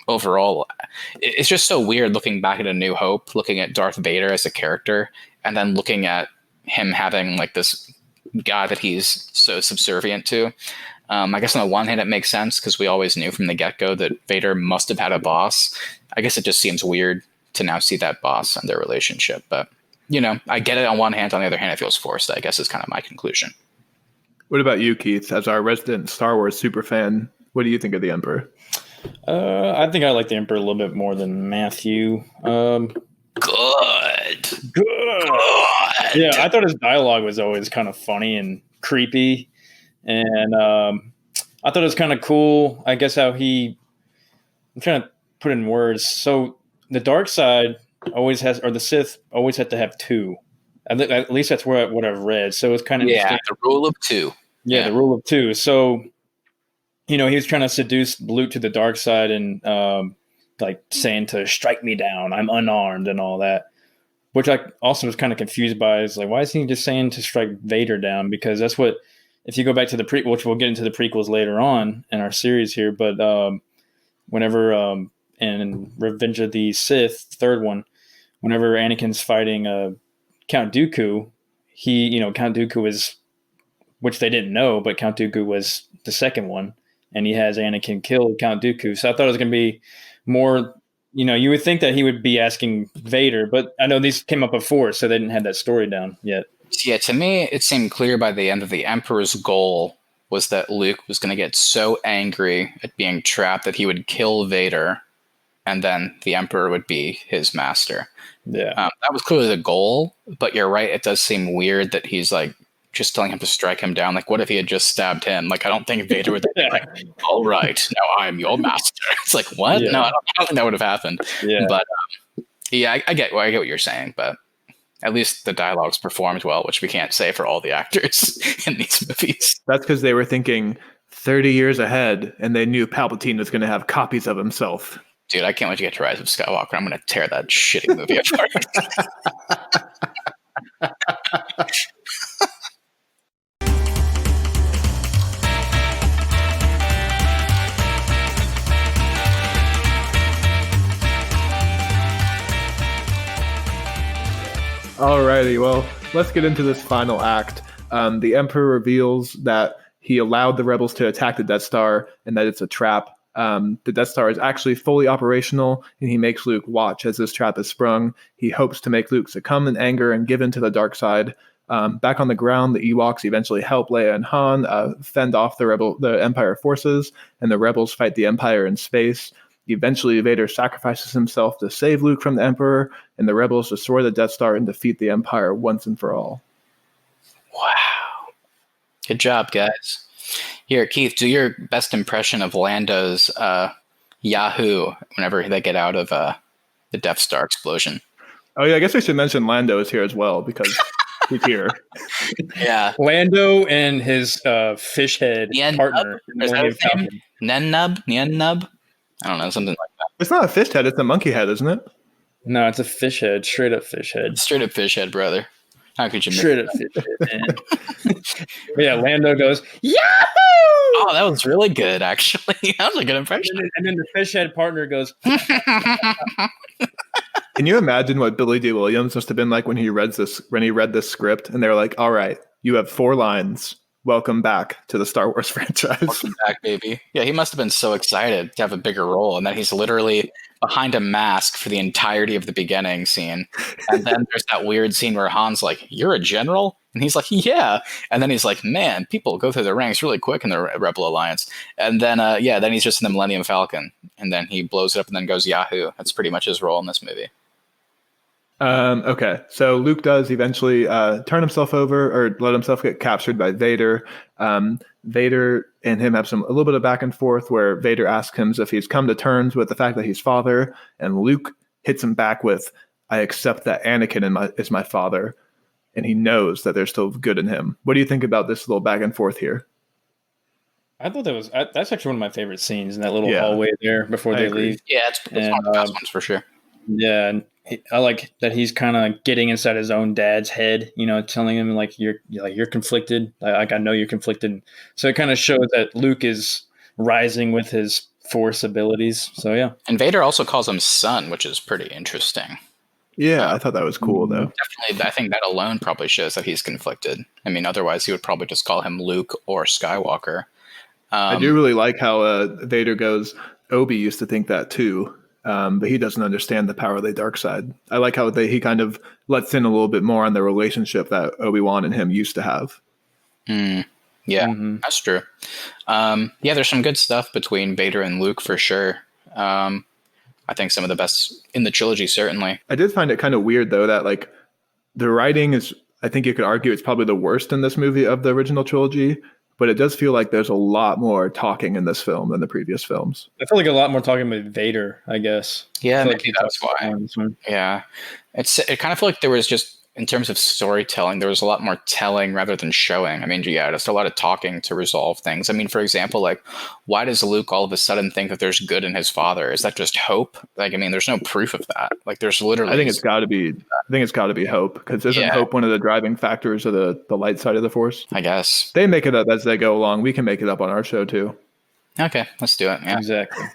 Overall, it's just so weird looking back at A New Hope, looking at Darth Vader as a character, and then looking at him having like this guy that he's so subservient to. I guess on the one hand, it makes sense because we always knew from the get-go that Vader must have had a boss. I guess it just seems weird to now see that boss and their relationship. But, I get it on one hand. On the other hand, it feels forced, I guess is kind of my conclusion. What about you, Keith? As our resident Star Wars superfan, what do you think of the Emperor? I think I like the Emperor a little bit more than Matthew. Good. Yeah, I thought his dialogue was always kind of funny and creepy. And I thought it was kind of cool, I guess, how I'm trying to put in words. So the dark side always has, or the Sith always had to have two. At least that's what I've read. So it's kind of interesting. The rule of two. Yeah, the rule of two. So, he was trying to seduce Luke to the dark side and like saying to strike me down, I'm unarmed and all that. Which I also was kind of confused by. Is like, why is he just saying to strike Vader down? Because that's what, if you go back to the prequel, which we'll get into the prequels later on in our series here, but whenever in Revenge of the Sith, third one, whenever Anakin's fighting Count Dooku, Count Dooku is, which they didn't know, but Count Dooku was the second one, and he has Anakin kill Count Dooku. So I thought it was going to be more, you would think that he would be asking Vader, but I know these came up before, so they didn't have that story down yet. Yeah, to me, it seemed clear by the end that the Emperor's goal was that Luke was going to get so angry at being trapped that he would kill Vader, and then the Emperor would be his master. Yeah. That was clearly the goal, but you're right. It does seem weird that he's like just telling him to strike him down. Like, what if he had just stabbed him? Like, I don't think Vader would be like, all right, now I'm your master. It's like, what? Yeah. No, I don't think that would have happened. Yeah. But yeah, I get what you're saying, but at least the dialogue's performed well, which we can't say for all the actors in these movies. That's because they were thinking 30 years ahead, and they knew Palpatine was going to have copies of himself. Dude, I can't wait to get to Rise of Skywalker. I'm going to tear that shitty movie apart. Alrighty, well, let's get into this final act. The Emperor reveals that he allowed the rebels to attack the Death Star and that it's a trap. The Death Star is actually fully operational, and he makes Luke watch as this trap is sprung. He hopes to make Luke succumb in anger and give in to the dark side. Back on the ground, the Ewoks eventually help Leia and Han fend off the Empire forces, and the rebels fight the Empire in space. Eventually, Vader sacrifices himself to save Luke from the Emperor, and the rebels destroy the Death Star and defeat the Empire once and for all. Wow. Good job, guys. Here, Keith, do your best impression of Lando's Yahoo whenever they get out of the Death Star explosion. Oh, yeah, I guess we should mention Lando is here as well, because he's here. Yeah. Lando and his fish head partner. Is that his name? Nien-Nub? I don't know, something like that. It's not a fish head, it's a monkey head, isn't it? No, it's a fish head. Straight up fish head. Straight up fish head, brother. How could you Straight up fish head, man. But yeah, Lando goes, Yahoo! Oh, that was really good, actually. That was a good impression. And then the fish head partner goes, Can you imagine what Billy D. Williams must have been like when he read this script and they were like, all right, you have 4 lines. Welcome back to the Star Wars franchise. Welcome back, baby. Yeah, he must have been so excited to have a bigger role, and then he's literally behind a mask for the entirety of the beginning scene. And then there's that weird scene where Han's like, "You're a general?" And he's like, "Yeah." And then he's like, "Man, people go through the ranks really quick in the Rebel Alliance." And then, then he's just in the Millennium Falcon, and then he blows it up and then goes Yahoo. That's pretty much his role in this movie. Okay, so Luke does eventually turn himself over or let himself get captured by Vader. Vader and him have a little bit of back and forth where Vader asks him if he's come to terms with the fact that he's father, and Luke hits him back with, "I accept that Anakin is my father," and he knows that there's still good in him. What do you think about this little back and forth here? I thought that's actually one of my favorite scenes in that little hallway there before they leave. Yeah, it's one of the best ones for sure. Yeah, and I like that he's kind of getting inside his own dad's head, telling him like you're conflicted. Like I know you're conflicted. So it kind of shows that Luke is rising with his Force abilities. So yeah, and Vader also calls him son, which is pretty interesting. Yeah, I thought that was cool though. Definitely, I think that alone probably shows that he's conflicted. I mean, otherwise he would probably just call him Luke or Skywalker. I do really like how Vader goes, "Obi used to think that too." But he doesn't understand the power of the dark side. I like how he kind of lets in a little bit more on the relationship that Obi-Wan and him used to have. Yeah, That's true. There's some good stuff between Vader and Luke for sure. I think some of the best in the trilogy, certainly. I did find it kind of weird, though, that like the writing is, I think you could argue it's probably the worst in this movie of the original trilogy. But it does feel like there's a lot more talking in this film than the previous films. I feel like a lot more talking with Vader, I guess. Yeah, maybe that's why. Yeah. It kind of felt like there was just, in terms of storytelling, there was a lot more telling rather than showing. I mean, just a lot of talking to resolve things. I mean, for example, like, why does Luke all of a sudden think that there's good in his father? Is that just hope? Like, I mean, there's no proof of that. Like, there's literally... I think it's got to be hope, because isn't hope one of the driving factors of the light side of the Force? I guess. They make it up as they go along. We can make it up on our show, too. Okay, let's do it. Yeah. Exactly.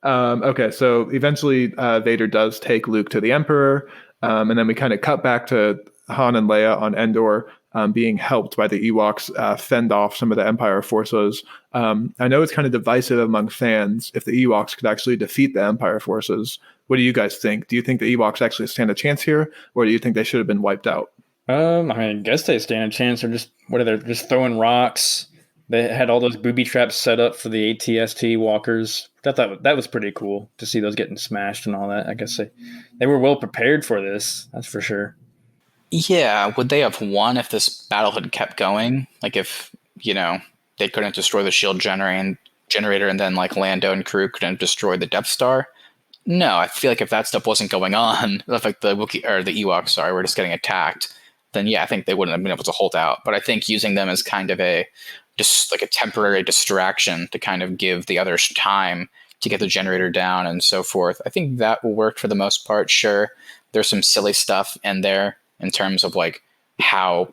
Okay, so eventually Vader does take Luke to the Emperor, and then we kind of cut back to Han and Leia on Endor being helped by the Ewoks fend off some of the Empire forces. I know it's kind of divisive among fans if the Ewoks could actually defeat the Empire forces. What do you guys think? Do you think the Ewoks actually stand a chance here, or do you think they should have been wiped out? I guess they stand a chance. They're just throwing rocks. They had all those booby traps set up for the ATST walkers. I thought that was pretty cool to see those getting smashed and all that. I guess they were well prepared for this. That's for sure. Yeah, would they have won if this battle had kept going? Like if, they couldn't destroy the shield generator and then like Lando and crew couldn't destroy the Death Star? No, I feel like if that stuff wasn't going on, if like the Wookiee or the Ewoks, sorry, were just getting attacked, then yeah, I think they wouldn't have been able to hold out. But I think using them as kind of just like a temporary distraction to kind of give the others time to get the generator down and so forth, I think that will work for the most part. Sure, there's some silly stuff in there in terms of like how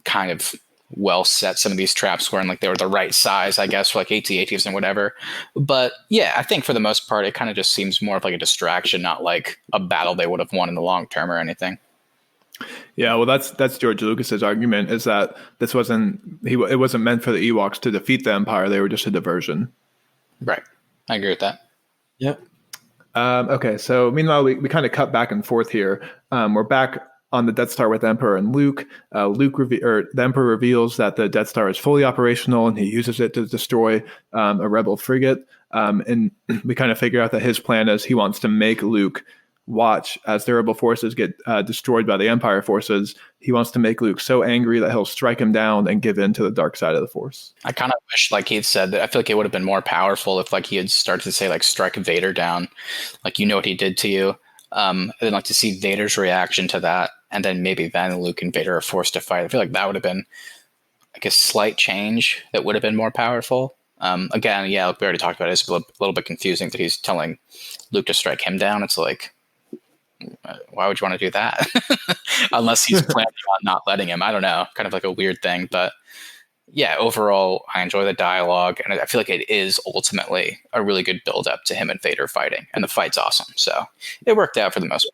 kind of well set some of these traps were, and like they were the right size, I guess, for like AT-ATs and whatever. But yeah, I think for the most part, it kind of just seems more of like a distraction, not like a battle they would have won in the long term or anything. Yeah, well, that's George Lucas's argument, is that it wasn't meant for the Ewoks to defeat the Empire; they were just a diversion. Right, I agree with that. Yep. Okay, so meanwhile, we kind of cut back and forth here. We're back on the Death Star with Emperor and Luke. The Emperor reveals that the Death Star is fully operational, and he uses it to destroy a rebel frigate. And we kind of figure out that his plan is he wants to make Luke watch as the rebel forces get destroyed by the Empire forces. He wants to make Luke so angry that he'll strike him down and give in to the dark side of the Force. I kind of wish, like he had said, that I feel like it would have been more powerful if like he had started to say like strike Vader down, like what he did to you. I'd like to see Vader's reaction to that, and then maybe then Luke and Vader are forced to fight. I feel like that would have been like a slight change that would have been more powerful. Again, yeah, like we already talked about it. It's a little bit confusing that he's telling Luke to strike him down. It's like, why would you want to do that? Unless he's planning on not letting him. I don't know. Kind of like a weird thing. But yeah, overall, I enjoy the dialogue, and I feel like it is ultimately a really good build-up to him and Vader fighting, and the fight's awesome. So it worked out for the most part.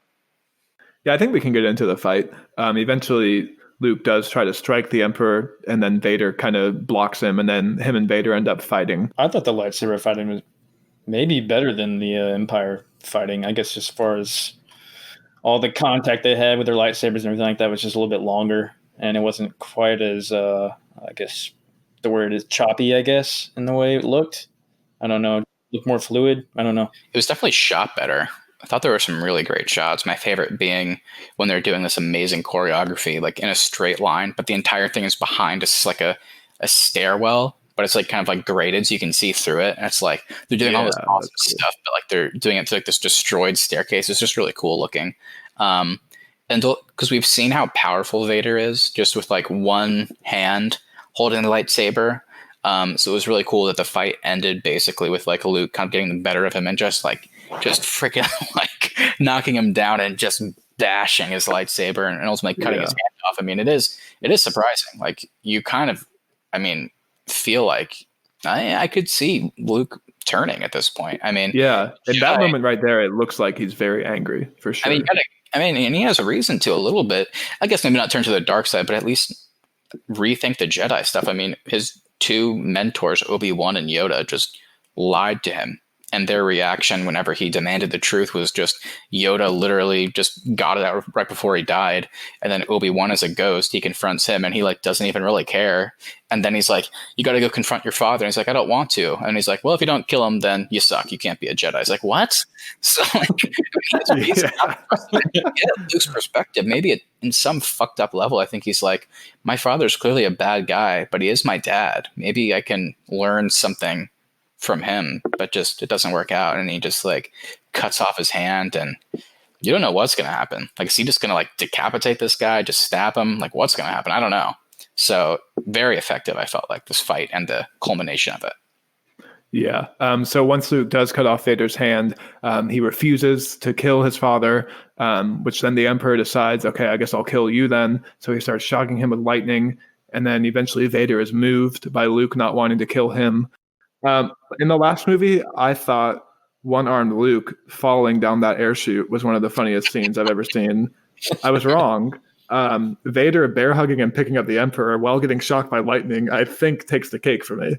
Yeah, I think we can get into the fight. Eventually, Luke does try to strike the Emperor, and then Vader kind of blocks him, and then him and Vader end up fighting. I thought the lightsaber fighting was maybe better than the Empire fighting. I guess as far as all the contact they had with their lightsabers and everything like that was just a little bit longer, and it wasn't quite as I guess the word is choppy, I guess, in the way it looked. I don't know. Looked more fluid. I don't know. It was definitely shot better. I thought there were some really great shots. My favorite being when they're doing this amazing choreography, like in a straight line, but the entire thing is behind us like a stairwell, but it's like kind of like graded so you can see through it. And it's like they're doing all this awesome stuff, but like they're doing it to like this destroyed staircase. It's just really cool looking. And because we've seen how powerful Vader is just with like one hand holding the lightsaber. So it was really cool that the fight ended basically with like Luke kind of getting the better of him and just freaking like knocking him down and just bashing his lightsaber and ultimately cutting his hand off. I mean, it is surprising. Like you kind of, feel like I could see Luke turning at this point. I mean, yeah, in that moment right there, it looks like he's very angry for sure. And he has a reason to a little bit. I guess maybe not turn to the dark side, but at least rethink the Jedi stuff. I mean, his two mentors, Obi-Wan and Yoda, just lied to him. And their reaction whenever he demanded the truth was just Yoda literally just got it out right before he died. And then Obi-Wan is a ghost. He confronts him and he like doesn't even really care. And then he's like, you got to go confront your father. And he's like, I don't want to. And he's like, well, if you don't kill him, then you suck. You can't be a Jedi. He's like, what? So Luke's perspective, maybe in some fucked up level, I think he's like, my father's clearly a bad guy, but he is my dad. Maybe I can learn something from him, but just it doesn't work out, and he just like cuts off his hand, and you don't know what's gonna happen. Like, is he just gonna like decapitate this guy, just stab him? Like, what's gonna happen? I don't know. So very effective, I felt like, this fight and the culmination of it. Yeah. So once Luke does cut off Vader's hand, he refuses to kill his father, which then the Emperor decides, okay, I guess I'll kill you then. So he starts shocking him with lightning, and then eventually Vader is moved by Luke not wanting to kill him. In the last movie, I thought one-armed Luke falling down that air chute was one of the funniest scenes I've ever seen. I was wrong. Vader bear hugging and picking up the Emperor while getting shocked by lightning, I think, takes the cake for me.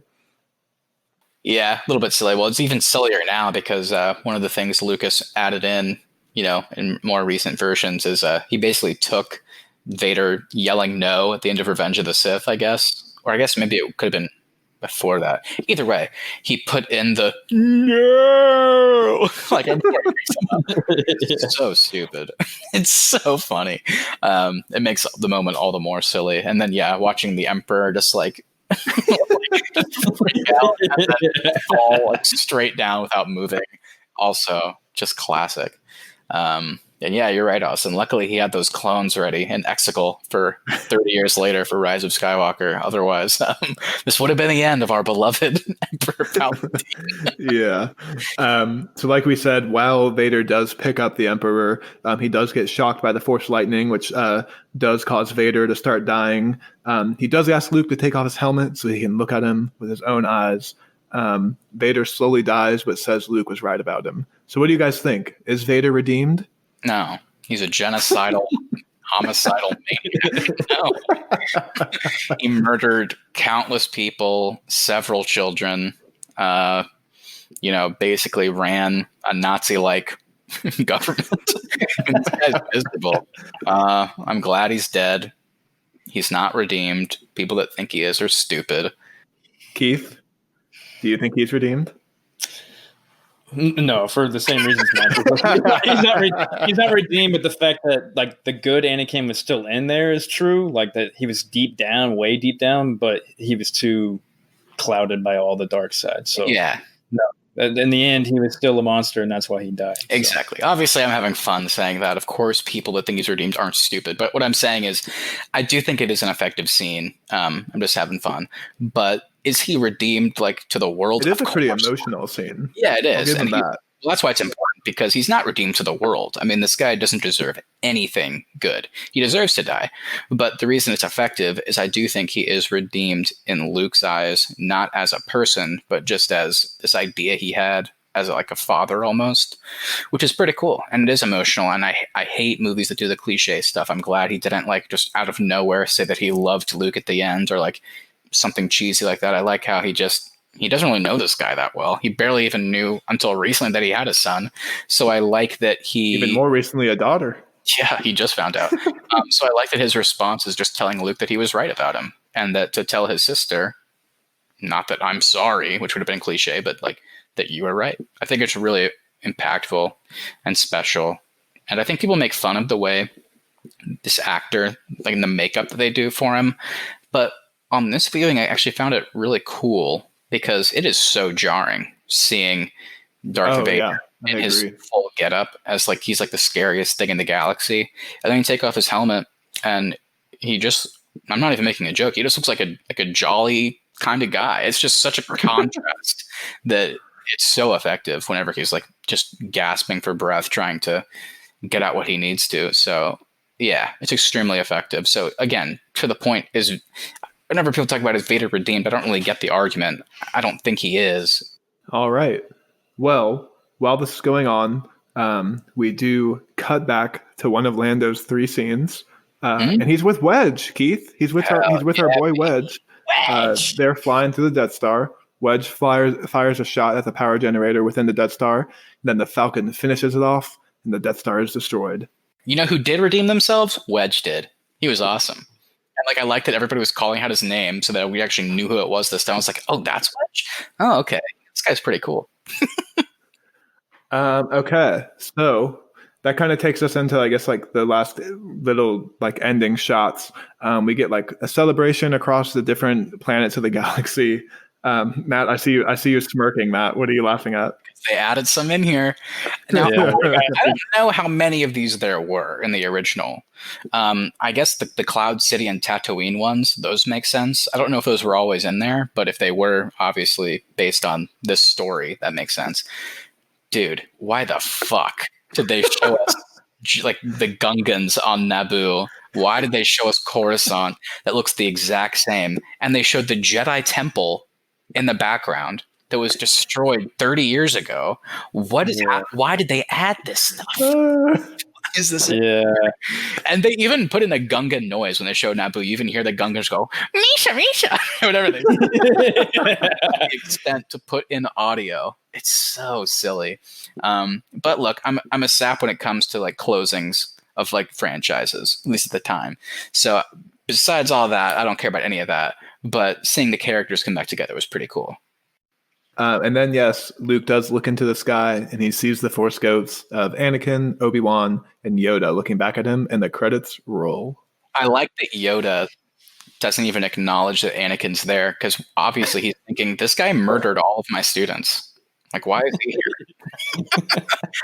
Yeah, a little bit silly. Well, it's even sillier now because one of the things Lucas added in more recent versions is he basically took Vader yelling no at the end of Revenge of the Sith, I guess. Or I guess maybe it could have been before that. Either way, he put in the no like it's so stupid. It's so funny. It makes the moment all the more silly. And then watching the Emperor just like freak out and then fall like straight down without moving. Also, just classic. And you're right, Austin. Luckily, he had those clones ready in Exegol for 30 years later for Rise of Skywalker. Otherwise, this would have been the end of our beloved Emperor Palpatine. Yeah. So like we said, while Vader does pick up the Emperor, he does get shocked by the Force lightning, which does cause Vader to start dying. He does ask Luke to take off his helmet so he can look at him with his own eyes. Vader slowly dies, but says Luke was right about him. So what do you guys think? Is Vader redeemed? No, he's a genocidal, homicidal maniac. No. He murdered countless people, several children, basically ran a Nazi-like government. This guy's miserable. I'm glad he's dead. He's not redeemed. People that think he is are stupid. Keith, do you think he's redeemed? No, for the same reasons, man. He's not redeemed, but the fact that like the good Anakin was still in there is true. Like that he was deep down, way deep down, but he was too clouded by all the dark side. So no. In the end, he was still a monster, and that's why he died. Exactly. Obviously, I'm having fun saying that. Of course, people that think he's redeemed aren't stupid. But what I'm saying is, I do think it is an effective scene. I'm just having fun. But is he redeemed like to the world? It is a pretty emotional scene. Yeah, it is. I'll give him that. Well, that's why it's important, because he's not redeemed to the world. I mean, this guy doesn't deserve anything good. He deserves to die. But the reason it's effective is I do think he is redeemed in Luke's eyes, not as a person, but just as this idea he had as like a father almost, which is pretty cool. And it is emotional. And I hate movies that do the cliche stuff. I'm glad he didn't like just out of nowhere say that he loved Luke at the end or like something cheesy like that. I like how he doesn't really know this guy that well. He barely even knew until recently that he had a son. So I like that he... Even more recently, a daughter. Yeah, he just found out. So I like that his response is just telling Luke that he was right about him. And that to tell his sister, not that I'm sorry, which would have been cliche, but like that you were right. I think it's really impactful and special. And I think people make fun of the way this actor, like in the makeup that they do for him. But on this viewing, I actually found it really cool, because it is so jarring seeing Darth Vader in his full getup as like he's like the scariest thing in the galaxy, and then you take off his helmet and he just—I'm not even making a joke. He just looks like a jolly kind of guy. It's just such a contrast that it's so effective whenever he's like just gasping for breath, trying to get out what he needs to. So yeah, it's extremely effective. So again, to the point is, whenever people talk about is Vader redeemed, I don't really get the argument. I don't think he is. All right. Well, while this is going on, we do cut back to one of Lando's 3 scenes, and he's with Wedge. Keith, he's with our boy Wedge. They're flying through the Death Star. Wedge fires a shot at the power generator within the Death Star. Then the Falcon finishes it off, and the Death Star is destroyed. You know who did redeem themselves? Wedge did. He was awesome. And like I liked that everybody was calling out his name so that we actually knew who it was this time. I was like, oh, that's Wedge? Oh, okay. This guy's pretty cool. Okay. So that kind of takes us into, I guess, like the last little like ending shots. We get like a celebration across the different planets of the galaxy. Matt, I see you smirking, Matt. What are you laughing at? They added some in here. Now, I don't know how many of these there were in the original. I guess the Cloud City and Tatooine ones, those make sense. I don't know if those were always in there, but if they were, obviously, based on this story, that makes sense. Dude, why the fuck did they show us like the Gungans on Naboo? Why did they show us Coruscant that looks the exact same? And they showed the Jedi Temple in the background that was destroyed 30 years ago. Why did they add this stuff? What is this? Yeah. And they even put in a Gungan noise when they showed Naboo. You even hear the Gungans go, Misha, Misha, whatever they do. The extent to put in audio. It's so silly. But look, I'm a sap when it comes to like closings of like franchises, at least at the time. So besides all that, I don't care about any of that. But seeing the characters come back together was pretty cool. And then, yes, Luke does look into the sky, and he sees the Force ghosts of Anakin, Obi-Wan, and Yoda looking back at him, and the credits roll. I like that Yoda doesn't even acknowledge that Anakin's there, because obviously he's thinking, this guy murdered all of my students. Like, why is he here?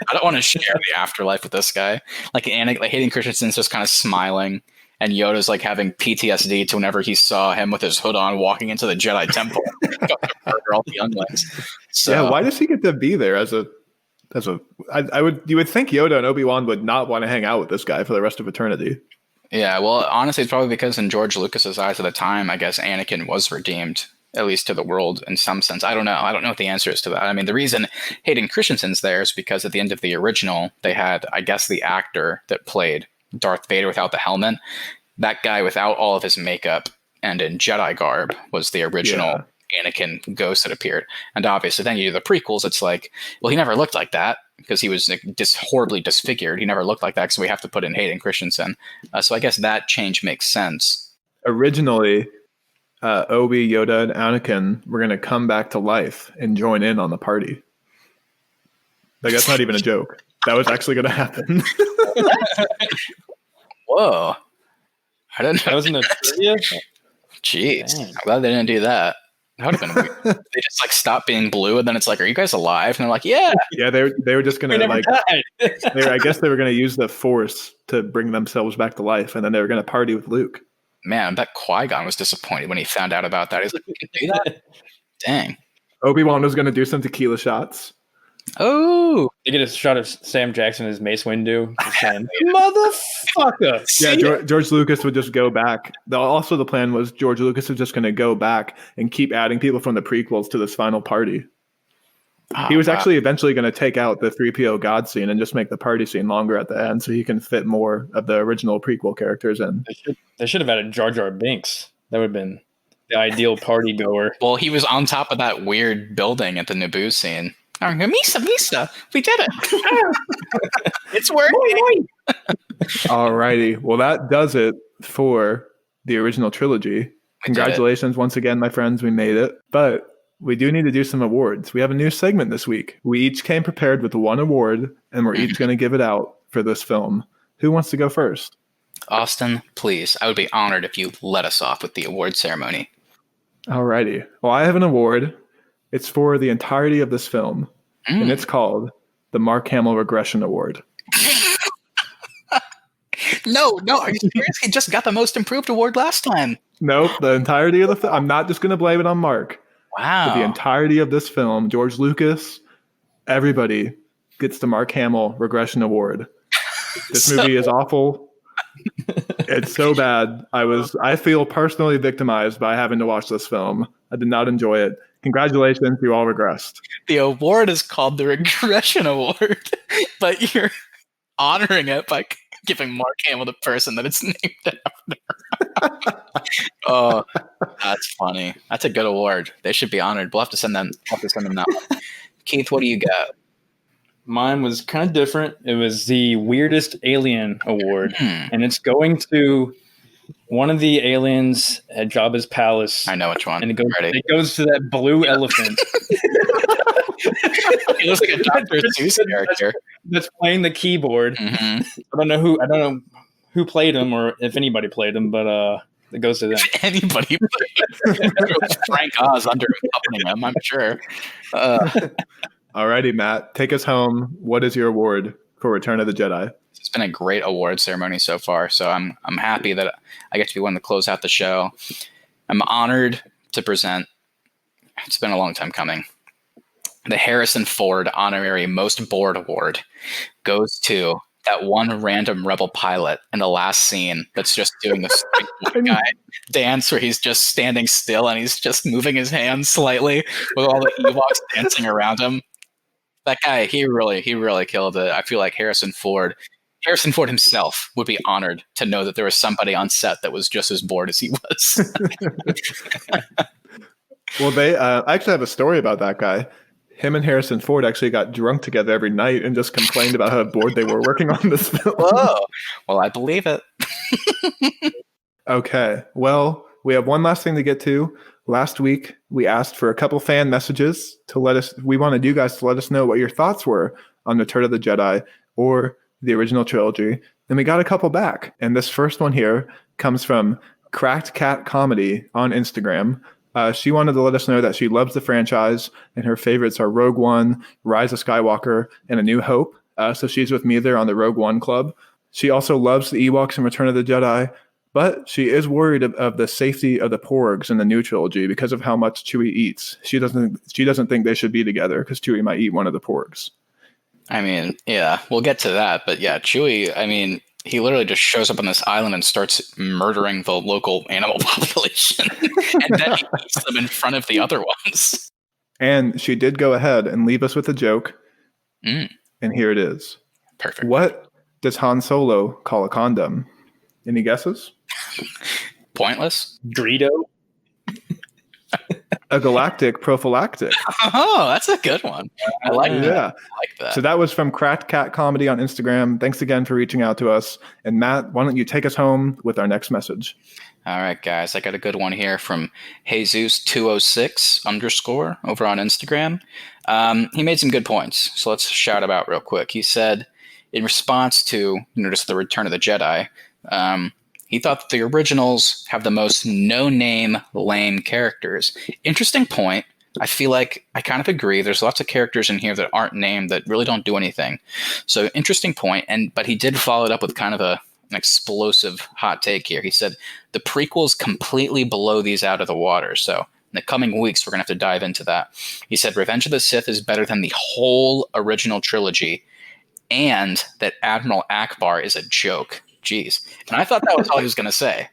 I don't want to share the afterlife with this guy. Like, Hayden Christensen's just kind of smiling, and Yoda's like having PTSD to whenever he saw him with his hood on walking into the Jedi Temple, murder all the younglings. So, yeah, why does he get to be there you would think Yoda and Obi-Wan would not want to hang out with this guy for the rest of eternity. Yeah, well, honestly, it's probably because in George Lucas's eyes at the time, I guess Anakin was redeemed, at least to the world in some sense. I don't know. I don't know what the answer is to that. I mean, the reason Hayden Christensen's there is because at the end of the original, they had, I guess, the actor that played Darth Vader without the helmet. That guy without all of his makeup and in Jedi garb was the original Anakin ghost that appeared. And obviously, then you do the prequels, it's like, well, he never looked like that because he was horribly disfigured. He never looked like that, so we have to put in Hayden Christensen. So I guess that change makes sense. Originally, Obi, Yoda, and Anakin were going to come back to life and join in on the party. Like, that's not even a joke. That was actually going to happen. Whoa. I didn't know. That wasn't a trivia? Jeez. Dang. I'm glad they didn't do that. That would have been weird. They just like stop being blue, and then it's like, are you guys alive? And they're like, yeah. Yeah, they were just going to like, I guess they were going to use the Force to bring themselves back to life, and then they were going to party with Luke. Man, I bet Qui-Gon was disappointed when he found out about that. He's like, you can do that? Dang. Obi-Wan was going to do some tequila shots. Oh. You get a shot of Sam Jackson as Mace Windu. Saying, motherfucker. Yeah, George Lucas would just go back. Also, the plan was George Lucas was just going to go back and keep adding people from the prequels to this final party. Oh, he was actually eventually going to take out the 3PO God scene and just make the party scene longer at the end so he can fit more of the original prequel characters in. They should have added Jar Jar Binks. That would have been the ideal party goer. Well, he was on top of that weird building at the Naboo scene. Oh, Misa, we did it. It's working. Alrighty. Well, that does it for the original trilogy. Congratulations once again, my friends. We made it. But we do need to do some awards. We have a new segment this week. We each came prepared with one award, and we're each going to give it out for this film. Who wants to go first? Austin, please. I would be honored if you let us off with the award ceremony. Alrighty. Well, I have an award. It's for the entirety of this film, and it's called the Mark Hamill Regression Award. No, are you serious? He just got the Most Improved Award last time. Nope, the entirety of the film. I'm not just going to blame it on Mark. Wow. But the entirety of this film, George Lucas, everybody gets the Mark Hamill Regression Award. This movie is awful. It's so bad. I feel personally victimized by having to watch this film. I did not enjoy it. Congratulations, you all regressed. The award is called the Regression Award, but you're honoring it by giving Mark Hamill the person that it's named after. Oh, that's funny. That's a good award. They should be honored. We'll have to send them that one. Keith, what do you got? Mine was kind of different. It was the Weirdest Alien Award, and it's going to one of the aliens at Jabba's palace. I know which one. And it goes to that blue elephant. He looks like a Dr. Seuss character that's playing the keyboard. Mm-hmm. I don't know who played him or if anybody played him, but it goes to them. Anybody played him. Frank Oz under him, I'm sure. Alrighty, Matt, take us home. What is your award for Return of the Jedi? It's been a great award ceremony so far, so I'm happy that I get to be one to close out the show. I'm honored to present. It's been a long time coming. The Harrison Ford Honorary Most Bored Award goes to that one random rebel pilot in the last scene that's just doing this guy dance where he's just standing still and he's just moving his hands slightly with all the Ewoks dancing around him. That guy, he really killed it. I feel like Harrison Ford himself would be honored to know that there was somebody on set that was just as bored as he was. Well, I actually have a story about that guy. Him and Harrison Ford actually got drunk together every night and just complained about how bored they were working on this film. Whoa. Well, I believe it. Okay. Well, we have one last thing to get to. Last week, we asked for a couple fan messages to let us. We wanted you guys to let us know what your thoughts were on Return of the Jedi or the original trilogy. And we got a couple back. And this first one here comes from Cracked Cat Comedy on Instagram. She wanted to let us know that she loves the franchise and her favorites are Rogue One, Rise of Skywalker, and A New Hope. So she's with me there on the Rogue One club. She also loves the Ewoks and Return of the Jedi, but she is worried of the safety of the Porgs in the new trilogy because of how much Chewie eats. She doesn't think they should be together because Chewie might eat one of the Porgs. I mean, yeah, we'll get to that. But yeah, Chewie, I mean, he literally just shows up on this island and starts murdering the local animal population. And then he eats them in front of the other ones. And she did go ahead and leave us with a joke. And here it is. Perfect. What does Han Solo call a condom? Any guesses? Pointless. Greedo. A galactic prophylactic. Oh, that's a good one. I like that. Yeah. I like that. So that was from Cracked Cat Comedy on Instagram. Thanks again for reaching out to us. And Matt, why don't you take us home with our next message? All right, guys. I got a good one here from Jesus206_ over on Instagram. He made some good points. So let's shout him out real quick. He said, in response to just the Return of the Jedi, he thought that the originals have the most no-name, lame characters. Interesting point. I feel like I kind of agree. There's lots of characters in here that aren't named that really don't do anything. So interesting point. But he did follow it up with kind of an explosive hot take here. He said the prequels completely blow these out of the water. So in the coming weeks, we're going to have to dive into that. He said Revenge of the Sith is better than the whole original trilogy, and that Admiral Akbar is a joke. Jeez. And I thought that was all he was going to say.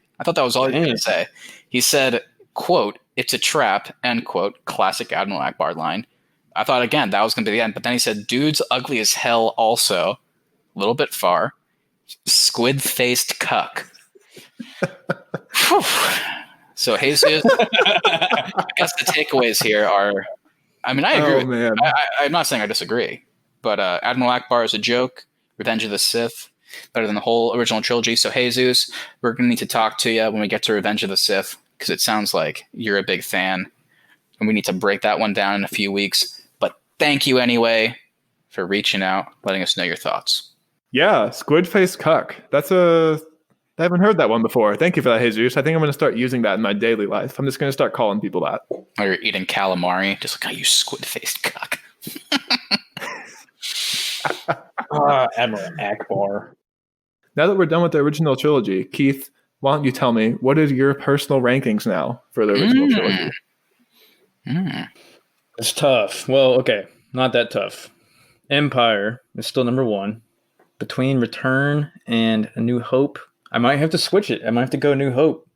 He said, quote, "It's a trap," end quote, classic Admiral Akbar line. I thought, again, that was going to be the end. But then he said, "Dude's ugly as hell also." A little bit far. Squid-faced cuck. So, Jesus, I guess the takeaways here are, I mean, I agree. Man. I'm not saying I disagree. But Admiral Akbar is a joke. Revenge of the Sith, better than the whole original trilogy. So, Jesus, we're going to need to talk to you when we get to Revenge of the Sith, because it sounds like you're a big fan, and we need to break that one down in a few weeks. But thank you anyway for reaching out, letting us know your thoughts. Yeah, squid-faced cuck. I haven't heard that one before. Thank you for that, Jesus. I think I'm going to start using that in my daily life. I'm just going to start calling people that. Or you're eating calamari, just like, you squid-faced cuck. Admiral Akbar. Now that we're done with the original trilogy, Keith, why don't you tell me, what are your personal rankings now for the original trilogy? It's tough. Well, okay, not that tough. Empire is still number one. Between Return and A New Hope, I might have to switch it. I might have to go New Hope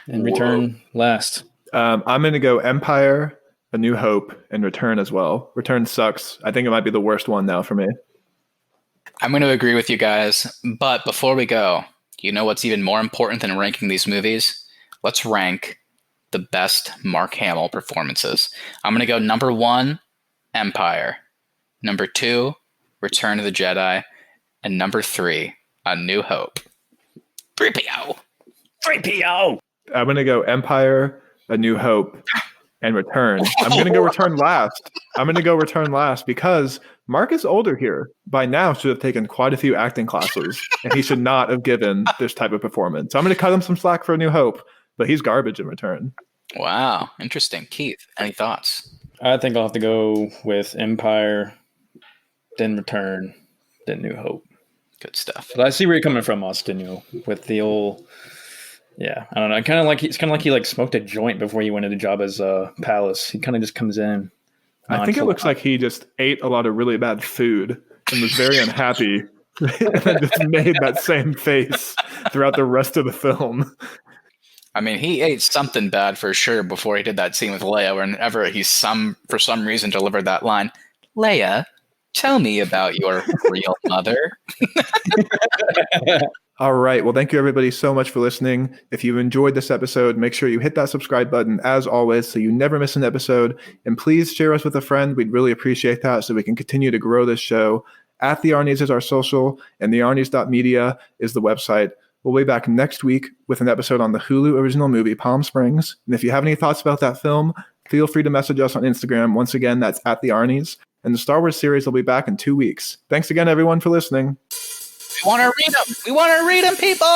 and Return last. I'm going to go Empire, A New Hope, and Return as well. Return sucks. I think it might be the worst one now for me. I'm going to agree with you guys, but before we go, you know what's even more important than ranking these movies? Let's rank the best Mark Hamill performances. I'm going to go number 1, Empire. Number 2, Return of the Jedi. And number 3, A New Hope. 3PO! 3PO! I'm going to go Empire, A New Hope, and Return. I'm going to go Return last. Because Mark is older here. By now, should have taken quite a few acting classes, and he should not have given this type of performance. So I'm going to cut him some slack for A New Hope, but he's garbage in Return. Wow, interesting. Keith, any thoughts? I think I'll have to go with Empire, then Return, then New Hope. Good stuff. But I see where you're coming from, Austin, with the old... Yeah, I don't know. It's kind of like he smoked a joint before he went into Jabba's palace. He kind of just comes in. I think it looks like he just ate a lot of really bad food and was very unhappy, and then just made that same face throughout the rest of the film. I mean, he ate something bad for sure before he did that scene with Leia, whenever he for some reason delivered that line, "Leia, tell me about your real mother." All right. Well, thank you everybody so much for listening. If you enjoyed this episode, make sure you hit that subscribe button as always so you never miss an episode. And please share us with a friend. We'd really appreciate that so we can continue to grow this show. @the Arnies is our social, and thearnies.media is the website. We'll be back next week with an episode on the Hulu original movie Palm Springs. And if you have any thoughts about that film, feel free to message us on Instagram. Once again, that's at the Arnies. And the Star Wars series will be back in 2 weeks. Thanks again, everyone, for listening. We want to read them. We want to read them, people.